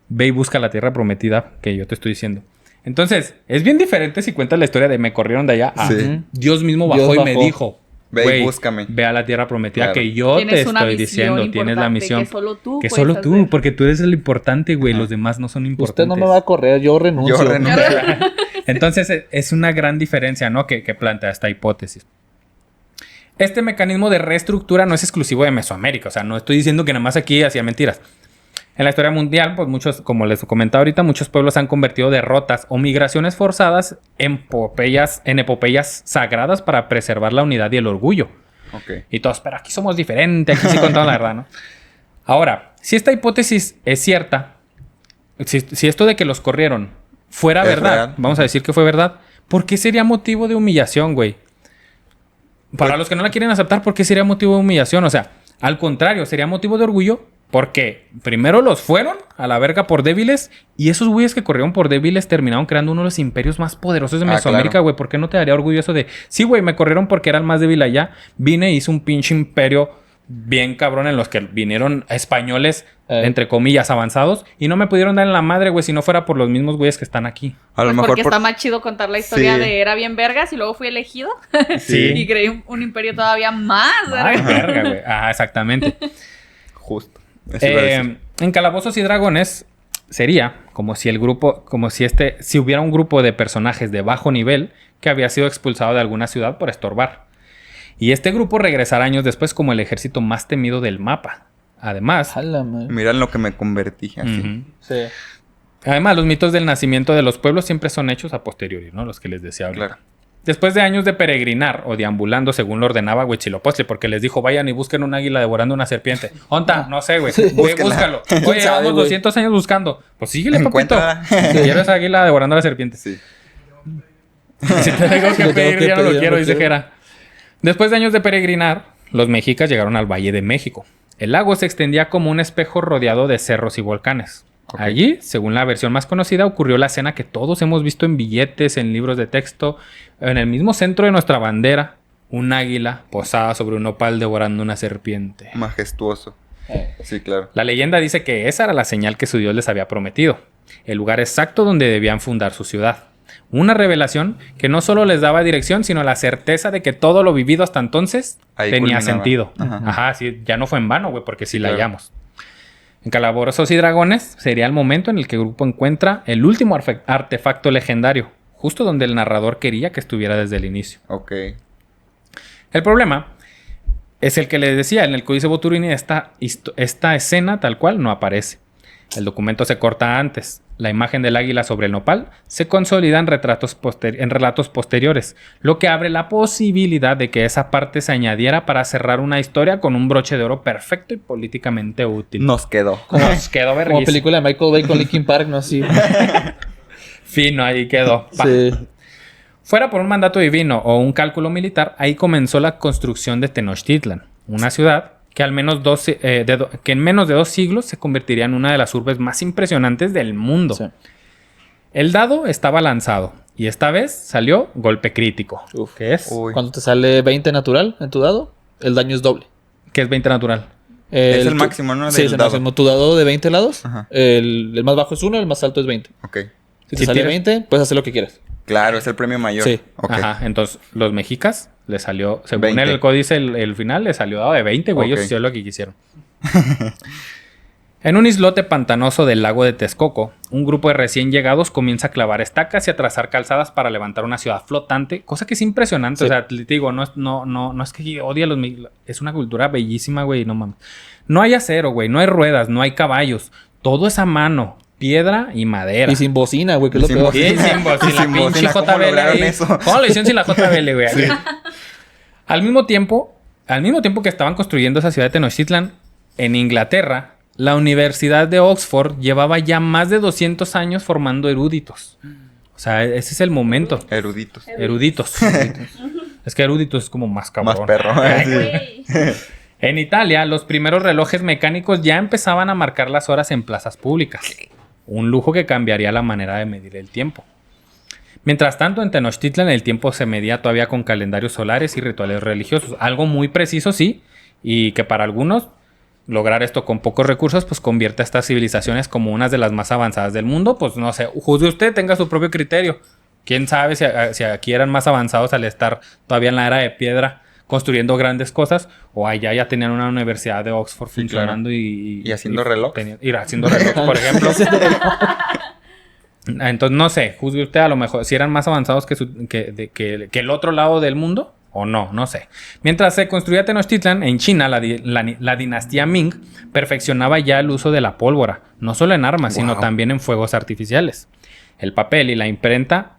ve y busca la tierra prometida que yo te estoy diciendo. Entonces, es bien diferente si cuentas la historia de me corrieron de allá a Sí. Dios mismo bajó Dios y me bajó. dijo: Ve y güey, búscame. ve a la tierra prometida Claro. que yo te Tienes una estoy misión diciendo. Tienes la importante misión. que solo tú Que puedes solo tú, hacer. porque tú eres el importante, güey. Los demás no son importantes. Usted no me va a correr, yo renuncio. Yo renuncio. Entonces, es una gran diferencia, ¿no? Que plantea esta hipótesis. Este mecanismo de reestructura no es exclusivo de Mesoamérica. O sea, no estoy diciendo que nada más aquí hacía mentiras. En la historia mundial, pues muchos, como les comentaba ahorita, muchos pueblos han convertido derrotas o migraciones forzadas en epopeyas sagradas para preservar la unidad y el orgullo. Ok. Y todos, pero aquí somos diferentes, aquí sí contamos la verdad, ¿no? Ahora, si esta hipótesis es cierta, si esto de que los corrieron fuera Es verdad, real. vamos a decir que fue verdad, ¿por qué sería motivo de humillación, güey? Para los que no la quieren aceptar, ¿por qué sería motivo de humillación? O sea, al contrario, sería motivo de orgullo porque primero los fueron a la verga por débiles y esos güeyes que corrieron por débiles terminaron creando uno de los imperios más poderosos de Mesoamérica, claro. güey. ¿Por qué no te daría orgullo eso de, sí, güey, me corrieron porque era el más débil allá? Vine e hice un pinche imperio bien cabrón en los que vinieron españoles, entre comillas, avanzados y no me pudieron dar en la madre, güey, si no fuera por los mismos güeyes que están aquí. A lo Pues mejor porque está más chido contar la historia Sí. de era bien vergas y luego fui elegido Sí. y creé un imperio todavía más Ay, verga. verga, güey. Ah, exactamente. Justo. Eso iba a decir. En Calabozos y Dragones sería como si si hubiera un grupo de personajes de bajo nivel que había sido expulsado de alguna ciudad por estorbar. Y este grupo regresará años después como el ejército más temido del mapa. Además, A la madre. Mira en lo que me convertí. Así. ujú. Sí. Además, los mitos del nacimiento de los pueblos siempre son hechos a posteriori, ¿no? Los que les decía ahorita. Claro. Después de años de peregrinar o deambulando según lo ordenaba Huitzilopochtli, porque les dijo, vayan y busquen un águila devorando una serpiente. ¿Onta? No sé, güey. Ve, Búsquenla. búscalo. ¿Quién Oye, sabe, llevamos güey? 200 años buscando. Pues síguele, papito. Encuéntrala. Quiero esa águila devorando a la serpiente. Sí. Si te tengo Si que lo tengo pedir, que ya no lo pedir, quiero, no dice quiero. Jera. Después de años de peregrinar, los mexicas llegaron al Valle de México. El lago se extendía como un espejo rodeado de cerros y volcanes. Ok. Allí, según la versión más conocida, ocurrió la escena que todos hemos visto en billetes, en libros de texto, en el mismo centro de nuestra bandera, un águila posada sobre un nopal devorando una serpiente. Majestuoso. Sí, claro. La leyenda dice que esa era la señal que su Dios les había prometido, el lugar exacto donde debían fundar su ciudad. Una revelación que no solo les daba dirección, sino la certeza de que todo lo vivido hasta entonces Ahí tenía culminaba. sentido. Ajá. Ajá, sí, ya no fue en vano, güey, porque sí la claro. hallamos. En Calabozos y Dragones sería el momento en el que el grupo encuentra el último artefacto legendario, justo donde el narrador quería que estuviera desde el inicio. Ok. El problema es el que les decía, en el Códice Boturini esta escena tal cual no aparece. El documento se corta antes. La imagen del águila sobre el nopal se consolida en relatos posteriores, lo que abre la posibilidad de que esa parte se añadiera para cerrar una historia con un broche de oro perfecto y políticamente útil. Nos quedó. Nos quedó Como verguísima. película de Michael Bay con Linkin Park, ¿no? Sí. Fino, ahí quedó. Pa. Sí. Fuera por un mandato divino o un cálculo militar, ahí comenzó la construcción de Tenochtitlan, una ciudad que en menos de 2 siglos se convertiría en una de las urbes más impresionantes del mundo. Sí. El dado estaba lanzado y esta vez salió golpe crítico. Uf. ¿Qué es? Uy. Cuando te sale 20 natural en tu dado, el daño es doble. ¿Qué es 20 natural? Es el máximo, ¿no? Sí, Del es el dado. máximo. Tu dado de 20 lados, Ajá. el más bajo es 1, el más alto es 20. Ok. Si te Si sale tienes- 20, puedes hacer lo que quieras. Claro, es el premio mayor. Sí. Ok. Ajá, entonces los mexicas le salió, según 20. el códice, el final le salió dado de 20, güey. Ok. Ellos hicieron lo que quisieron. En un islote pantanoso del lago de Texcoco, un grupo de recién llegados comienza a clavar estacas y a trazar calzadas para levantar una ciudad flotante, cosa que es impresionante. Sí. O sea, te digo, no es que odie a los mexicanos. Es una cultura bellísima, güey, no mames. No hay acero, güey, no hay ruedas, no hay caballos. Todo es a mano, piedra y madera. Y sin bocina, güey, que es lo Sin peor. bocina. Sí, sin bocina, Y sin pinche bocina, ¿cómo JBL lograron ahí. eso? ¿Cómo lo hicieron sin la JBL, güey? Al mismo tiempo que estaban construyendo esa ciudad de Tenochtitlan, en Inglaterra, la Universidad de Oxford llevaba ya más de 200 años formando eruditos. O sea, ese es el momento. Eruditos. Eruditos. Es que eruditos es como más cabrón. Más perro. Ay, Sí. Güey. En Italia, los primeros relojes mecánicos ya empezaban a marcar las horas en plazas públicas. Un lujo que cambiaría la manera de medir el tiempo. Mientras tanto, en Tenochtitlan el tiempo se medía todavía con calendarios solares y rituales religiosos. Algo muy preciso, sí, y que para algunos lograr esto con pocos recursos pues convierte a estas civilizaciones como unas de las más avanzadas del mundo. Pues no sé, juzgue usted, tenga su propio criterio. Quién sabe si aquí eran más avanzados al estar todavía en la era de piedra construyendo grandes cosas, o allá ya tenían una universidad de Oxford Sí, funcionando claro. y haciendo reloj. haciendo reloj, por ejemplo. Entonces, no sé, juzgue usted a lo mejor si eran más avanzados que el otro lado del mundo o no sé. Mientras se construía Tenochtitlan, en China, la dinastía Ming perfeccionaba ya el uso de la pólvora, no solo en armas, sino Wow. también en fuegos artificiales. El papel y la imprenta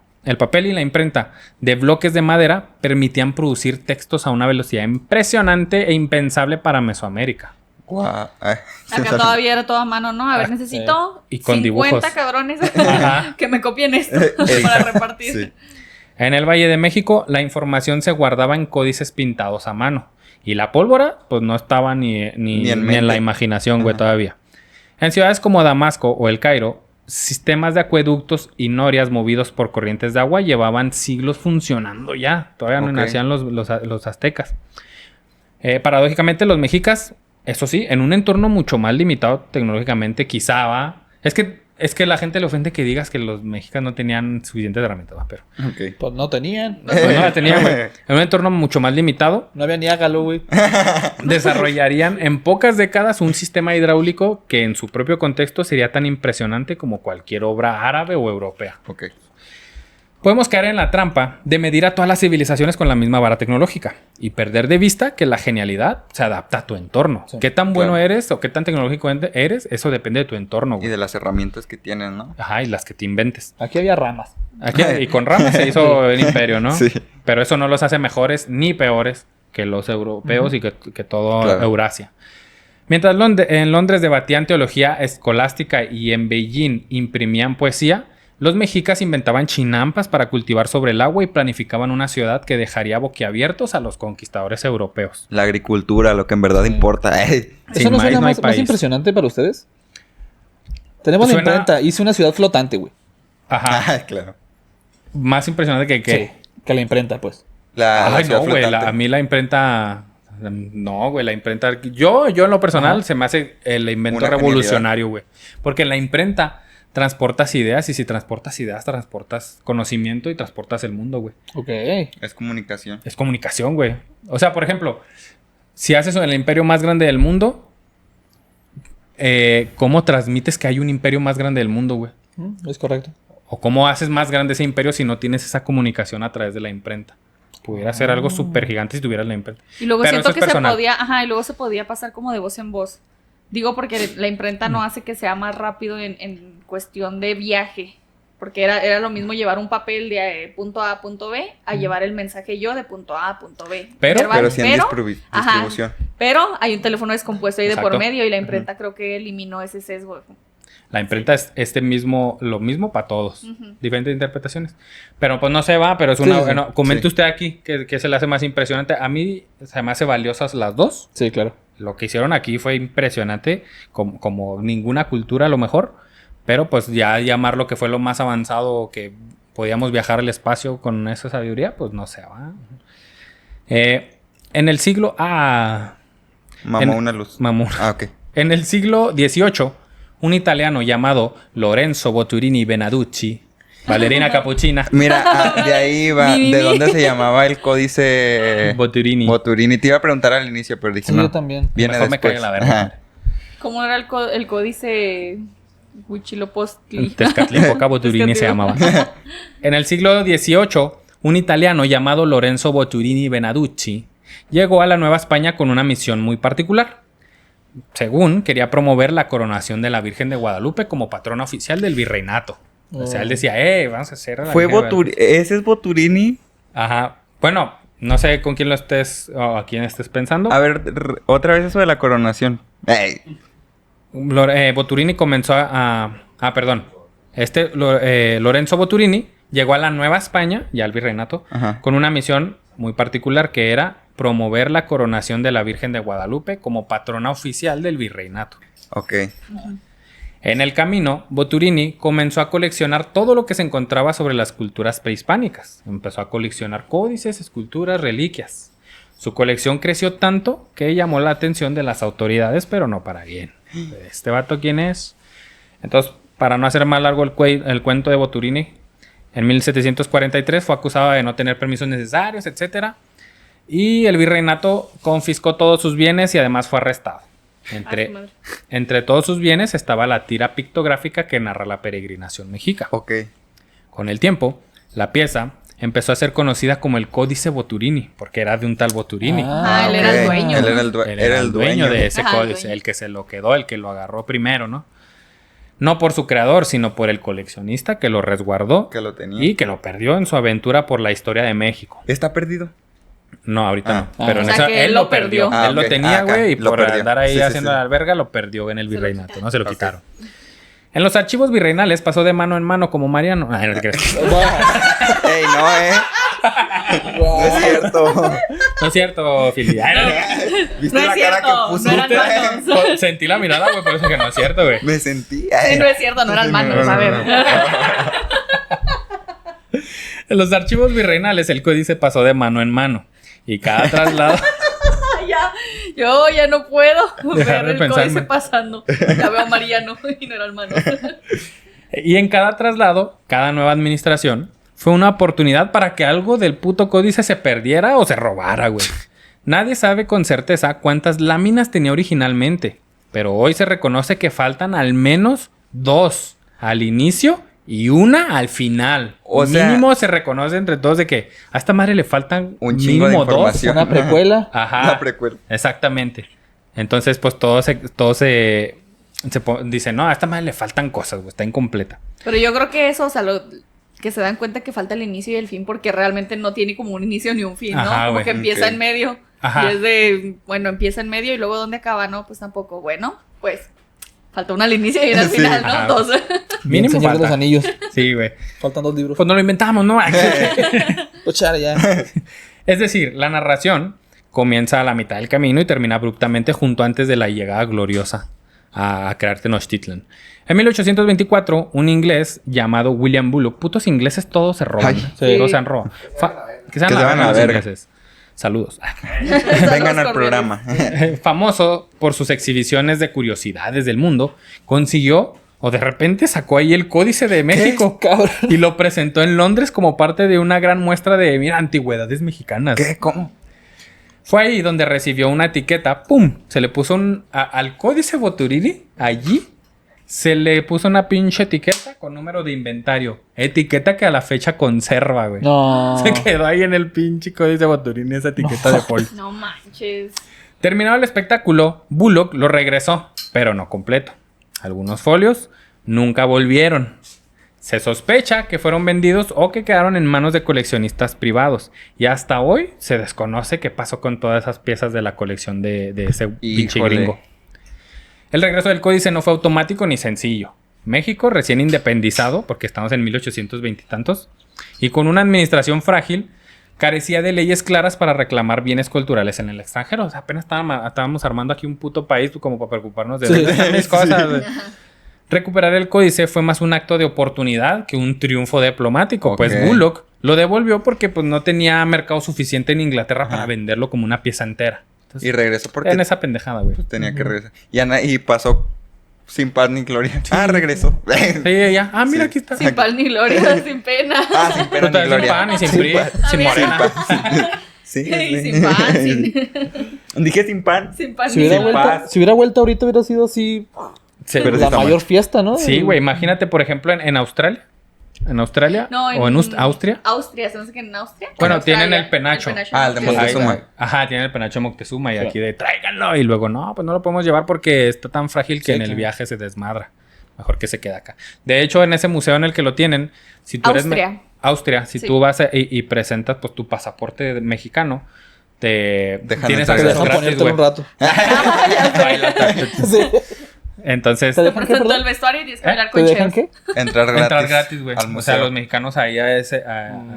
de bloques de madera permitían producir textos a una velocidad impresionante e impensable para Mesoamérica. Guau. Ay, Acá todavía era todo a mano, ¿no? A ver, necesito Y con 50 dibujos. cabrones Ajá. que me copien esto para repartir. Sí. En el Valle de México, la información se guardaba en códices pintados a mano. Y la pólvora, pues no estaba ni en mente. la imaginación, güey, Ajá. todavía. En ciudades como Damasco o El Cairo, sistemas de acueductos y norias movidos por corrientes de agua llevaban siglos funcionando ya. Todavía no Ok. nacían los aztecas. Paradójicamente, los mexicas, eso sí, en un entorno mucho más limitado tecnológicamente, quizá va. Es que la gente le ofende que digas que los mexicas no tenían suficientes herramientas, va, pero Ok. Pues no tenían. pues no la tenían, güey. En un entorno mucho más limitado, No había ni hágalo, güey. desarrollarían en pocas décadas un sistema hidráulico que en su propio contexto sería tan impresionante como cualquier obra árabe o europea. Ok. Podemos caer en la trampa de medir a todas las civilizaciones con la misma vara tecnológica y perder de vista que la genialidad se adapta a tu entorno. Sí, Qué tan bueno claro. eres o qué tan tecnológico eres, eso depende de tu entorno, Y güey. de las herramientas que tienen, ¿no? Ajá, y las que te inventes. Aquí había ramas. Aquí, y con ramas se hizo el imperio, ¿no? Sí. Pero eso no los hace mejores ni peores que los europeos y que todo Claro. Eurasia. Mientras en Londres debatían teología escolástica y en Beijing imprimían poesía, los mexicas inventaban chinampas para cultivar sobre el agua y planificaban una ciudad que dejaría boquiabiertos a los conquistadores europeos. La agricultura, lo que en verdad importa. ¿Eso Sin no maíz suena no hay más país. impresionante para ustedes? Tenemos la Suena- imprenta. Hice una ciudad flotante, güey. Ajá. Ah, claro. Más impresionante que Sí, que la imprenta, pues. La Ay, ciudad no, güey. flotante. A mí la imprenta. No, güey, la imprenta. Yo en lo personal, Ajá. se me hace el invento Una revolucionario, güey. Porque en la imprenta transportas ideas y si transportas ideas, transportas conocimiento y transportas el mundo, güey. Ok. Es comunicación. Es comunicación, güey. O sea, por ejemplo, si haces el imperio más grande del mundo, ¿cómo transmites que hay un imperio más grande del mundo, güey? Es correcto. ¿O cómo haces más grande ese imperio si no tienes esa comunicación a través de la imprenta? Pudiera ser algo súper gigante si tuvieras la imprenta. Y luego Pero siento eso que es personal. y luego se podía pasar como de voz en voz. Digo porque la imprenta no hace que sea más rápido en cuestión de viaje. Porque era lo mismo llevar un papel de punto A a punto B a llevar el mensaje yo de punto A a punto B. Pero- Verbal, Pero sí en ajá, distribución. pero hay un teléfono descompuesto ahí de por Exacto. medio y la imprenta creo que eliminó ese sesgo. La imprenta es lo mismo para todos. Diferentes interpretaciones. Pero pues no se va, pero es una... Sí, bueno, comente sí. usted aquí que se le hace más impresionante. A mí se me hace valiosas las dos. Sí, claro. Lo que hicieron aquí fue impresionante, como ninguna cultura a lo mejor. Pero pues ya llamarlo que fue lo más avanzado que podíamos viajar al espacio con esa sabiduría, pues no se va. En el siglo... Mamó una luz. Mamó. Ah, ok. En el siglo XVIII, un italiano llamado Lorenzo Boturini Benaducci, Valerina Capuchina, Mira, de ahí va. Mi, ¿De mi. dónde se llamaba el códice Boturini. Boturini? Te iba a preguntar al inicio, pero dije Sí, no. yo también. Viene Mejor me después. cae la verga. Ajá. ¿Cómo era el códice Huitzilopochtli? Tezcatlipoca Boturini se llamaba. En el siglo XVIII, un italiano llamado Lorenzo Boturini Benaducci llegó a la Nueva España con una misión muy particular. Según, quería promover la coronación de la Virgen de Guadalupe como patrona oficial del virreinato. O sea, él decía, vamos a hacer a la Fue Virgen de Guadalupe. ¿Ese es Boturini? Ajá. Bueno, no sé con quién lo estés o a quién estés pensando. A ver, otra vez eso de la coronación. Ey. Boturini comenzó perdón. Lorenzo Boturini llegó a la Nueva España, ya al virreinato, Ajá. con una misión muy particular que era promover la coronación de la Virgen de Guadalupe como patrona oficial del virreinato. Ok. En el camino, Boturini comenzó a coleccionar todo lo que se encontraba sobre las culturas prehispánicas. Empezó a coleccionar códices, esculturas, reliquias. Su colección creció tanto que llamó la atención de las autoridades, pero no para bien. ¿Este vato quién es? Entonces, para no hacer más largo el cuento de Boturini, en 1743 fue acusado de no tener permisos necesarios, etc. Y el virreinato confiscó todos sus bienes y además fue arrestado. Entre todos sus bienes estaba la tira pictográfica que narra la peregrinación mexica. Ok. Con el tiempo, la pieza empezó a ser conocida como el Códice Boturini, porque era de un tal Boturini. Ah, él era el ok. dueño. Él Él era el dueño de ese Ajá, el códice, dueño. el que se lo quedó, el que lo agarró primero, ¿no? No por su creador, sino por el coleccionista que lo resguardó Que lo tenía. y que lo perdió en su aventura por la historia de México. ¿Está perdido? No, ahorita Ah. no. Pero O en sea, esa, que él lo perdió. Ah, Él lo ok. tenía, Acá, güey, y lo por perdió. andar ahí Sí, sí, haciendo sí. la alberga lo perdió en el Se lo virreinato, quitaron. ¿no? Se lo Ok. quitaron. En los archivos virreinales pasó de mano en mano como Mariano. Ay, no te creas. Ey, no, No es cierto. No es cierto, Fili. Ay, ¿Viste No es la cara cierto, que puso? no eran manos. Sentí la mirada, güey, por eso que no es cierto, güey. Me sentí. Sí, Ay. no es cierto, no eran manos, a ver. En los archivos virreinales el códice pasó de mano en mano. Y cada traslado... Ya, yo ya no puedo Dejar ver de el pensarme. códice pasando. Ya veo a Mariano y no eran manos. Y en cada traslado, cada nueva administración, fue una oportunidad para que algo del puto códice se perdiera o se robara, güey. Nadie sabe con certeza cuántas láminas tenía originalmente, pero hoy se reconoce que faltan al menos 2 al inicio y una al final. O sea, mínimo se reconoce entre todos de que a esta madre le faltan un chingo de mínimo 2. información. Una precuela. Ajá. La precuela. Exactamente. Entonces, pues todos dicen, no, a esta madre le faltan cosas, güey, está incompleta. Pero yo creo que eso, o sea, que se dan cuenta que falta el inicio y el fin porque realmente no tiene como un inicio ni un fin, ¿no? Ajá, Como güey. que empieza Ok. en medio. Ajá. Y es de, bueno, empieza en medio y luego ¿dónde acaba? No, pues tampoco. Bueno, pues falta una al inicio y una al Sí. final, ¿no? Ajá. Dos. Bien, Señor de los falta. Anillos. Sí, güey. Faltan 2 libros. Pues no lo inventamos, ¿no? Ochara ya. Es decir, la narración comienza a la mitad del camino y termina abruptamente junto antes de la llegada gloriosa a crear Tenochtitlan. En 1824, un inglés llamado William Bullock, putos ingleses todos se roban. Ay, sí. Todos se han robado. Que se Que se van a la los verga. ingleses. Saludos. Vengan al Corriendo. programa. Famoso por sus exhibiciones de curiosidades del mundo, consiguió o de repente sacó ahí el Códice de México Cabrón. y lo presentó en Londres como parte de una gran muestra de, mira, antigüedades mexicanas. ¿Qué? ¿Cómo? Fue ahí donde recibió una etiqueta, ¡pum! Se le puso al Códice Boturini, allí, se le puso una pinche etiqueta con número de inventario. Etiqueta que a la fecha conserva, güey. No. Se quedó ahí en el pinche Códice Boturini esa etiqueta de Paul. No manches. Terminado el espectáculo, Bullock lo regresó, pero no completo. Algunos folios nunca volvieron. Se sospecha que fueron vendidos o que quedaron en manos de coleccionistas privados. Y hasta hoy se desconoce qué pasó con todas esas piezas de la colección de ese pinche Híjole. gringo. El regreso del códice no fue automático ni sencillo. México, recién independizado, porque estamos en 1820 y tantos, y con una administración frágil, carecía de leyes claras para reclamar bienes culturales en el extranjero. O sea, apenas estábamos armando aquí un puto país como para preocuparnos de dónde están mis cosas, güey. Recuperar el códice fue más un acto de oportunidad que un triunfo diplomático. Ok. Pues Bullock lo devolvió porque pues, no tenía mercado suficiente en Inglaterra para venderlo como una pieza entera. Entonces, Y regresó porque en esa pendejada, güey. tenía que regresar. Y pasó sin paz ni gloria. Ah, regresó. Sí, ya. Ah, mira, Sí. aquí está. Sin pal ni gloria, sin pena. Ah, sin pena Pero ni sin gloria. pan y sin PRI, sin Había- morena. Sí, Y sí. sin pan, sin, Dije sin pan. sin pan Si ni hubiera, Sin gloria. paz. si hubiera vuelto ahorita hubiera sido así Sí, Pero sí la está mayor mal. fiesta, ¿no? sí, güey. Imagínate, por ejemplo, en Australia. ¿En Australia? No, ¿O en Austria? Austria, se me hace que en Austria. Bueno, En tienen Australia, el penacho. Ah, el de sí. Moctezuma. Ahí- Ajá, tienen el penacho de Moctezuma y Sí. aquí de tráiganlo. Y luego, no, pues no lo podemos llevar porque está tan frágil que Sí, en el claro. viaje se desmadra. Mejor que se quede acá. De hecho, en ese museo en el que lo tienen, si tú Austria. Austria, si Sí. tú vas y presentas pues tu pasaporte mexicano, te Dejan tienes entrar Te acceso dejan gratis, ponértelo güey. un rato. Sí. Entonces, ¿Te Te dejan qué, presentó perdón? el vestuario y tienes que ¿Eh? bailar ¿Te con dejan cheros. qué? Entrar gratis. entrar gratis, güey. Al O sea, museo. los mexicanos ahí a ese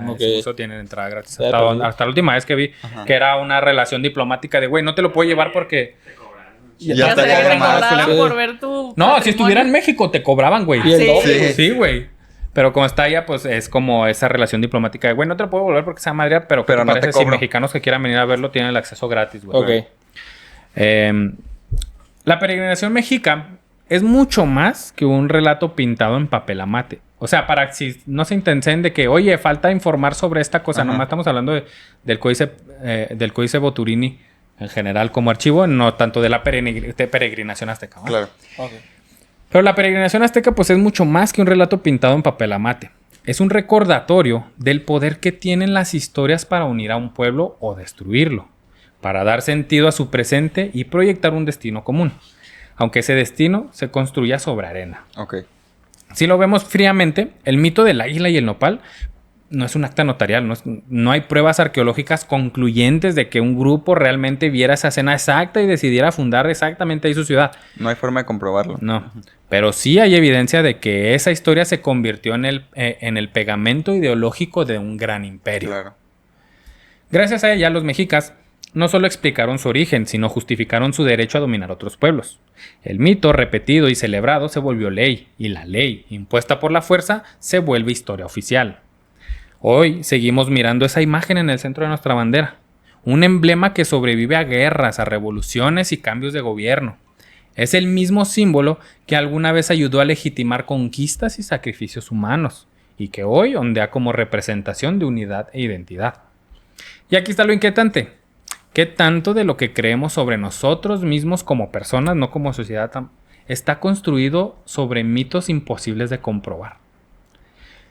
Ok. museo tienen entrada gratis. Ya, Hasta, pero- hasta la última vez que vi Ajá. que era una relación diplomática de, güey, no te lo puedo llevar porque... Ya Ya estaría estaría de más, recordada culero. por ver tu No, si estuviera en patrimonio. México te cobraban, güey. Y el Sí. doble. Sí. Sí, güey. Pero como está allá, pues es como esa relación diplomática de, güey, no te lo puedo volver porque sea madre, pero ¿qué Pero te no te parece si cobro? mexicanos que quieran venir a verlo tienen el acceso gratis, güey? Ok. La peregrinación mexica es mucho más que un relato pintado en papel amate. O sea, para si no se intenten de que, oye, falta informar sobre esta cosa, Ajá. nomás estamos hablando del códice Boturini en general como archivo, no tanto de la peregrinación azteca. ¿no? Claro. Pero la peregrinación azteca pues es mucho más que un relato pintado en papel amate. Es un recordatorio del poder que tienen las historias para unir a un pueblo o destruirlo, para dar sentido a su presente y proyectar un destino común, aunque ese destino se construya sobre arena. Ok. Si lo vemos fríamente, el mito del águila y el nopal no es un acta notarial, no hay pruebas arqueológicas concluyentes de que un grupo realmente viera esa escena exacta y decidiera fundar exactamente ahí su ciudad. No hay forma de comprobarlo. No, pero sí hay evidencia de que esa historia se convirtió en el pegamento ideológico de un gran imperio. Claro. Gracias a ella, los mexicas no solo explicaron su origen, sino justificaron su derecho a dominar otros pueblos. El mito, repetido y celebrado, se volvió ley, y la ley, impuesta por la fuerza, se vuelve historia oficial. Hoy seguimos mirando esa imagen en el centro de nuestra bandera, un emblema que sobrevive a guerras, a revoluciones y cambios de gobierno. Es el mismo símbolo que alguna vez ayudó a legitimar conquistas y sacrificios humanos, y que hoy ondea como representación de unidad e identidad. Y aquí está lo inquietante. ¿Qué tanto de lo que creemos sobre nosotros mismos como personas, no como sociedad, está construido sobre mitos imposibles de comprobar?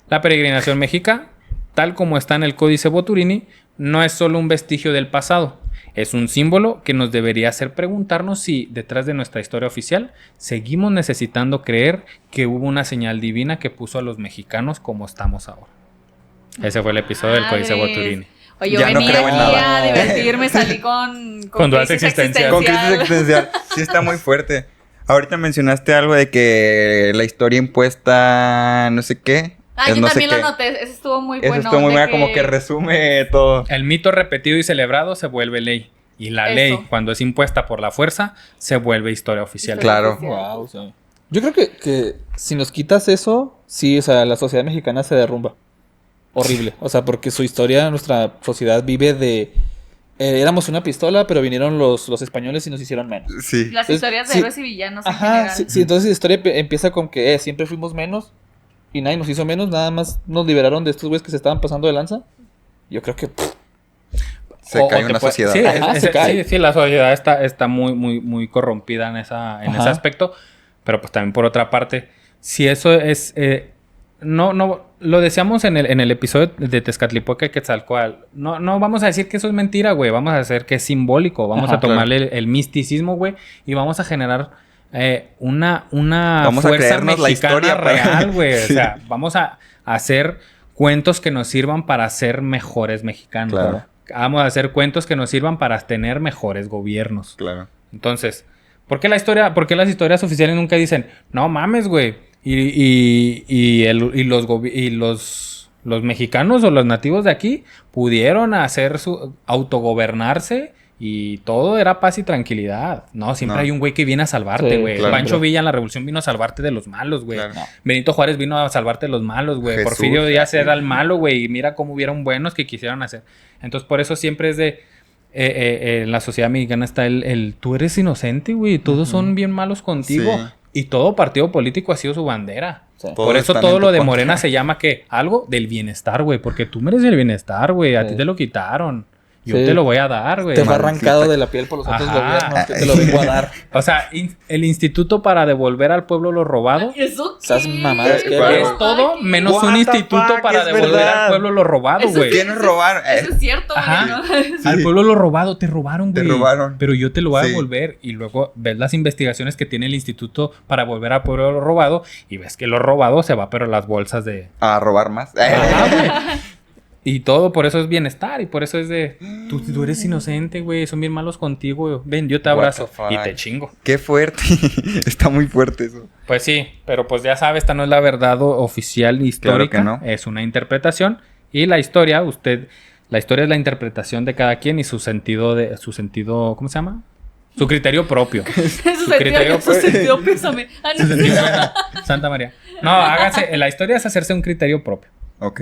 La peregrinación mexica, tal como está en el Códice Boturini, no es solo un vestigio del pasado. Es un símbolo que nos debería hacer preguntarnos si, detrás de nuestra historia oficial, seguimos necesitando creer que hubo una señal divina que puso a los mexicanos como estamos ahora. Ese fue el episodio del Códice Madres. Boturini. Oye, yo Ya no venía creo en aquí nada. a divertirme, salí con Con dudas crisis existenciales. Con crisis existencial. Sí está muy fuerte. Ahorita mencionaste algo de que la historia impuesta no sé qué. Ah, es yo no sé también lo qué. noté, eso estuvo muy Eso bueno. estuvo muy de buena, como que resume todo. El mito repetido y celebrado se vuelve ley. Y la Eso. ley, cuando es impuesta por la fuerza, se vuelve historia oficial. Claro. oficial. Wow, o sea, yo creo que si nos quitas eso, sí, o sea, la sociedad mexicana se derrumba. Horrible. O sea, porque su historia, nuestra sociedad vive de... éramos una pistola, pero vinieron los españoles y nos hicieron menos. Sí. Las Es- historias de sí. héroes y villanos en Ajá, general. sí, sí, entonces la historia empieza con que siempre fuimos menos y nadie nos hizo menos, nada más nos liberaron de estos güeyes que se estaban pasando de lanza. Yo creo que... Se O cae te una puede- sociedad. Sí, Ajá, se cae. sí, la sociedad está muy corrompida en ese Ajá. aspecto. Pero pues también por otra parte, si eso es... no, lo decíamos en el episodio de Tezcatlipoca y Quetzalcóatl. No vamos a decir que eso es mentira, güey. Vamos a decir que es simbólico. Vamos Ajá, a tomarle el misticismo, güey. Y vamos a generar una Vamos a fuerza creernos la mexicana historia para- real, güey. Sí. O sea, vamos a hacer cuentos que nos sirvan para ser mejores mexicanos. Claro. ¿no? Vamos a hacer cuentos que nos sirvan para tener mejores gobiernos. Claro. Entonces, ¿por qué las historias oficiales nunca dicen, no mames, güey? Los mexicanos o los nativos de aquí pudieron hacer autogobernarse y todo era paz y tranquilidad. No, siempre hay un güey que viene a salvarte, Sí, güey. claro. Pancho Villa en la Revolución vino a salvarte de los malos, güey. Claro. Benito Juárez vino a salvarte de los malos, güey. Jesús. Porfirio Díaz era el malo, güey. Y mira cómo hubieron buenos que quisieron hacer. Entonces, por eso siempre es de... en la sociedad mexicana está tú eres inocente, güey. Todos son bien malos contigo. Sí. Y todo partido político ha sido su bandera. Sí. Todos Por eso están todo en lo tu de contra. Morena se llama que algo del bienestar, güey. Porque tú mereces el bienestar, güey. A Sí. ti te lo quitaron. Yo Sí. te lo voy a dar, güey. Te fue Maldita. arrancado de la piel por los otros Ajá. gobiernos que te lo vengo a dar. O sea, el instituto para devolver al pueblo lo robado ¿Eso qué? Esas mamadas que- ¿Cuál? es todo menos What un the instituto fuck, para es devolver verdad. al pueblo lo robado, Eso güey. ¿Qué nos robaron? Eso es cierto, Ajá. güey, ¿no? Al pueblo lo robado, te robaron, Te güey. robaron. Pero yo te lo voy a Sí. devolver. Y luego ves las investigaciones que tiene el instituto para volver al pueblo lo robado. Y ves que lo robado se va, pero las bolsas de. A robar más. Ajá, güey. Y todo por eso es bienestar. Y por eso es de. Tú eres inocente, güey. Son bien malos contigo, güey. Ven, yo te What abrazo. the fuck. Y te chingo. Qué fuerte. Está muy fuerte eso. Pues sí, pero pues ya sabes, esta no es la verdad oficial histórica. Claro que no. Es una interpretación. Y la historia, la historia es la interpretación de cada quien y su sentido, ¿cómo se llama? Su criterio propio. Su sentido, pésame. Ah, no. Su sentido, bueno, Santa María. No, la historia es hacerse un criterio propio. Ok.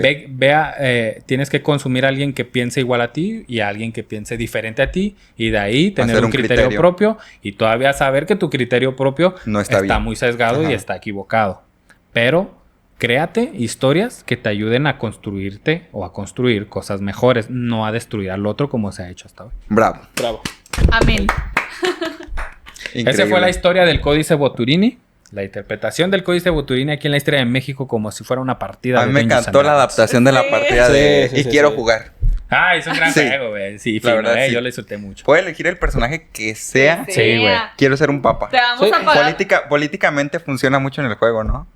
Tienes que consumir a alguien que piense igual a ti y a alguien que piense diferente a ti y de ahí tener Hacer un un criterio criterio. propio y todavía saber que tu criterio propio No está bien. muy sesgado y Ajá. está equivocado. Pero créate historias que te ayuden a construirte o a construir cosas mejores, no a destruir al otro como se ha hecho hasta hoy. Bravo. Bravo. Amén. Esa fue Increíble. la historia del Códice Boturini. La interpretación del Códice Boturini aquí en la historia de México como si fuera una partida A de mí me Dungeons encantó and la Dragons. adaptación de la Sí. partida de... Sí, sí, y sí, quiero sí. jugar. Ah, es un gran Sí. juego, güey. Sí, La fino, verdad, sí. yo lo disfruté mucho. Puedo elegir el personaje que sea. Sí, güey. Quiero ser un papa. Te vamos Sí. a pagar. Políticamente funciona mucho en el juego, ¿no?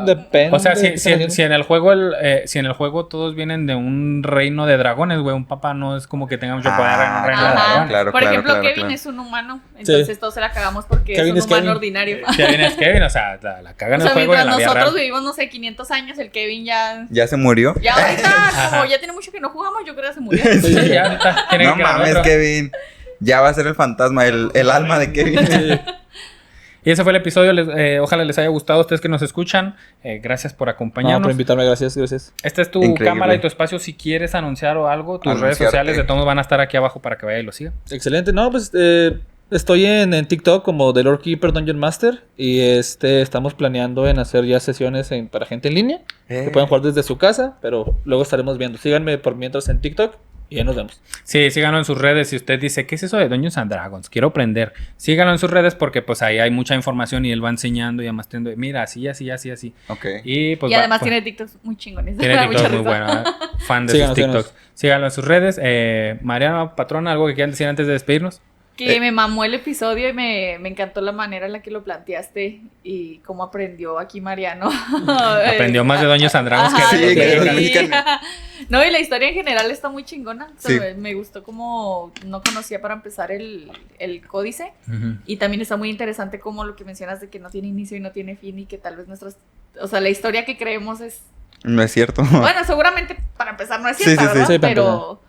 Depende. O sea, si en el juego todos vienen de un reino de dragones, güey, un papa no es como que tenga mucho poder en un reino de Ajá. dragones. Claro, Por claro, ejemplo, claro, Kevin claro. es un humano. Entonces todos se la cagamos porque Kevin es es un humano Kevin. ordinario. Kevin es Kevin, o sea, la cagan O el sea, juego y en mientras la vida nosotros real. vivimos, no sé, 500 años, el Kevin ya... ¿Ya se murió? Ya ahorita, como Ajá. ya tiene mucho que no jugamos, yo creo que se murió. Sí, ya ahorita tiene No que quedar mames, otro. Kevin. Ya va a ser el fantasma, el alma de Kevin. Y ese fue el episodio. Ojalá les haya gustado a ustedes que nos escuchan. Gracias por No, acompañarnos. por invitarme, gracias. Esta es tu Increíble. cámara y tu espacio. Si quieres anunciar o algo, tus redes Anunciarte. sociales de todos van a estar aquí abajo para que vaya y lo siga. Excelente. No, pues estoy en TikTok como The Lord Keeper Dungeon Master. Y estamos planeando en hacer ya sesiones para gente en línea. Que puedan jugar desde su casa, pero luego estaremos viendo. Síganme por mientras en TikTok y ya nos vemos. Sí, síganlo en sus redes. Si usted dice, ¿qué es eso de Dungeons and Dragons? Quiero aprender. Síganlo en sus redes porque pues ahí hay mucha información y él va enseñando y además mira, así. Ok. Y pues Y además pues, tiene TikToks muy chingones. tiene Me da TikTok mucha muy risa. bueno. Fan de Síganos, sus TikToks. Síganlo en sus redes. Mariana, patrona, ¿algo que quieran decir antes de despedirnos? Que me mamó el episodio y me encantó la manera en la que lo planteaste y cómo aprendió aquí Mariano. Aprendió más de Dungeons and Dragons Ajá, que de Sí, los que de mexicanos. los No, y la historia en general está muy chingona. O sea, Sí. me gustó como no conocía para empezar el códice. Ujú. Y también está muy interesante como lo que mencionas de que no tiene inicio y no tiene fin y que tal vez o sea, la historia que creemos es... No es cierto. Bueno, seguramente para empezar no es Sí, cierta, sí, sí. ¿verdad? Sí, para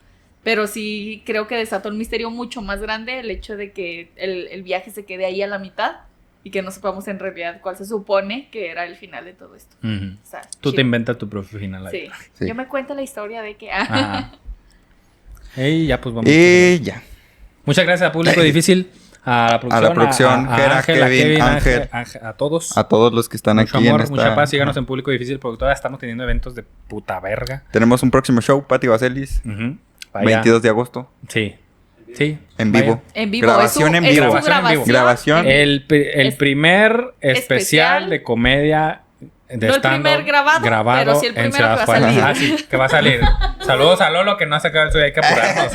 Pero sí creo que desató un misterio mucho más grande el hecho de que el viaje se quede ahí a la mitad y que no sepamos en realidad cuál se supone que era el final de todo esto. Ujú. O sea, Tú chido. te inventas tu propio final. Sí. Sí. Yo me cuento la historia de que... Ajá. Y ya pues vamos. Y ya. Muchas gracias a Público Difícil, a la producción, Jera, Ángel, Kevin, Ángel, Ángel. a todos. A todos los que están Mucho aquí amor, en esta... mucha paz. Síganos en Público Difícil porque todavía estamos teniendo eventos de puta verga. Tenemos un próximo show, Pati Vaselis, Ujú. Vaya. 22 de agosto, Sí. Sí. en Vaya. vivo. En vivo. Grabación en vivo. Grabación en vivo. Grabación. El Es- primer especial especial de comedia de No el stand-up primer grabado, pero sí el en primero Ciudad que va a Juárez. salir. Ah, sí, que va a salir. Saludos a Lolo que no ha sacado el suyo. Hay que apurarnos.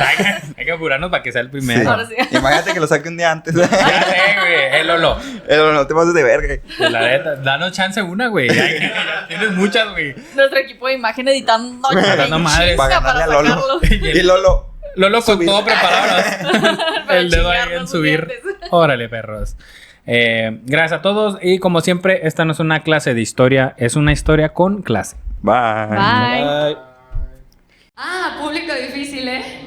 Hay que apurarnos para que sea el primero. Sí. Ahora sí. Imagínate que lo saque un día antes. Ya sé, güey. Lolo. No te pases de verga. Pues la neta, danos chance una, güey. Ya tienes muchas, güey. Nuestro equipo de imagen editando. Dando en madres. chinga Para ganarle a Lolo. sacarlo. Y Lolo. Lolo con Subir. todo preparado. Para El dedo ahí chingarnos en sus subir. dientes. Órale, perros. Gracias a todos y como siempre, esta no es una clase de historia, es una historia con clase. Bye. Bye. Bye. Ah, público difícil, ¿eh?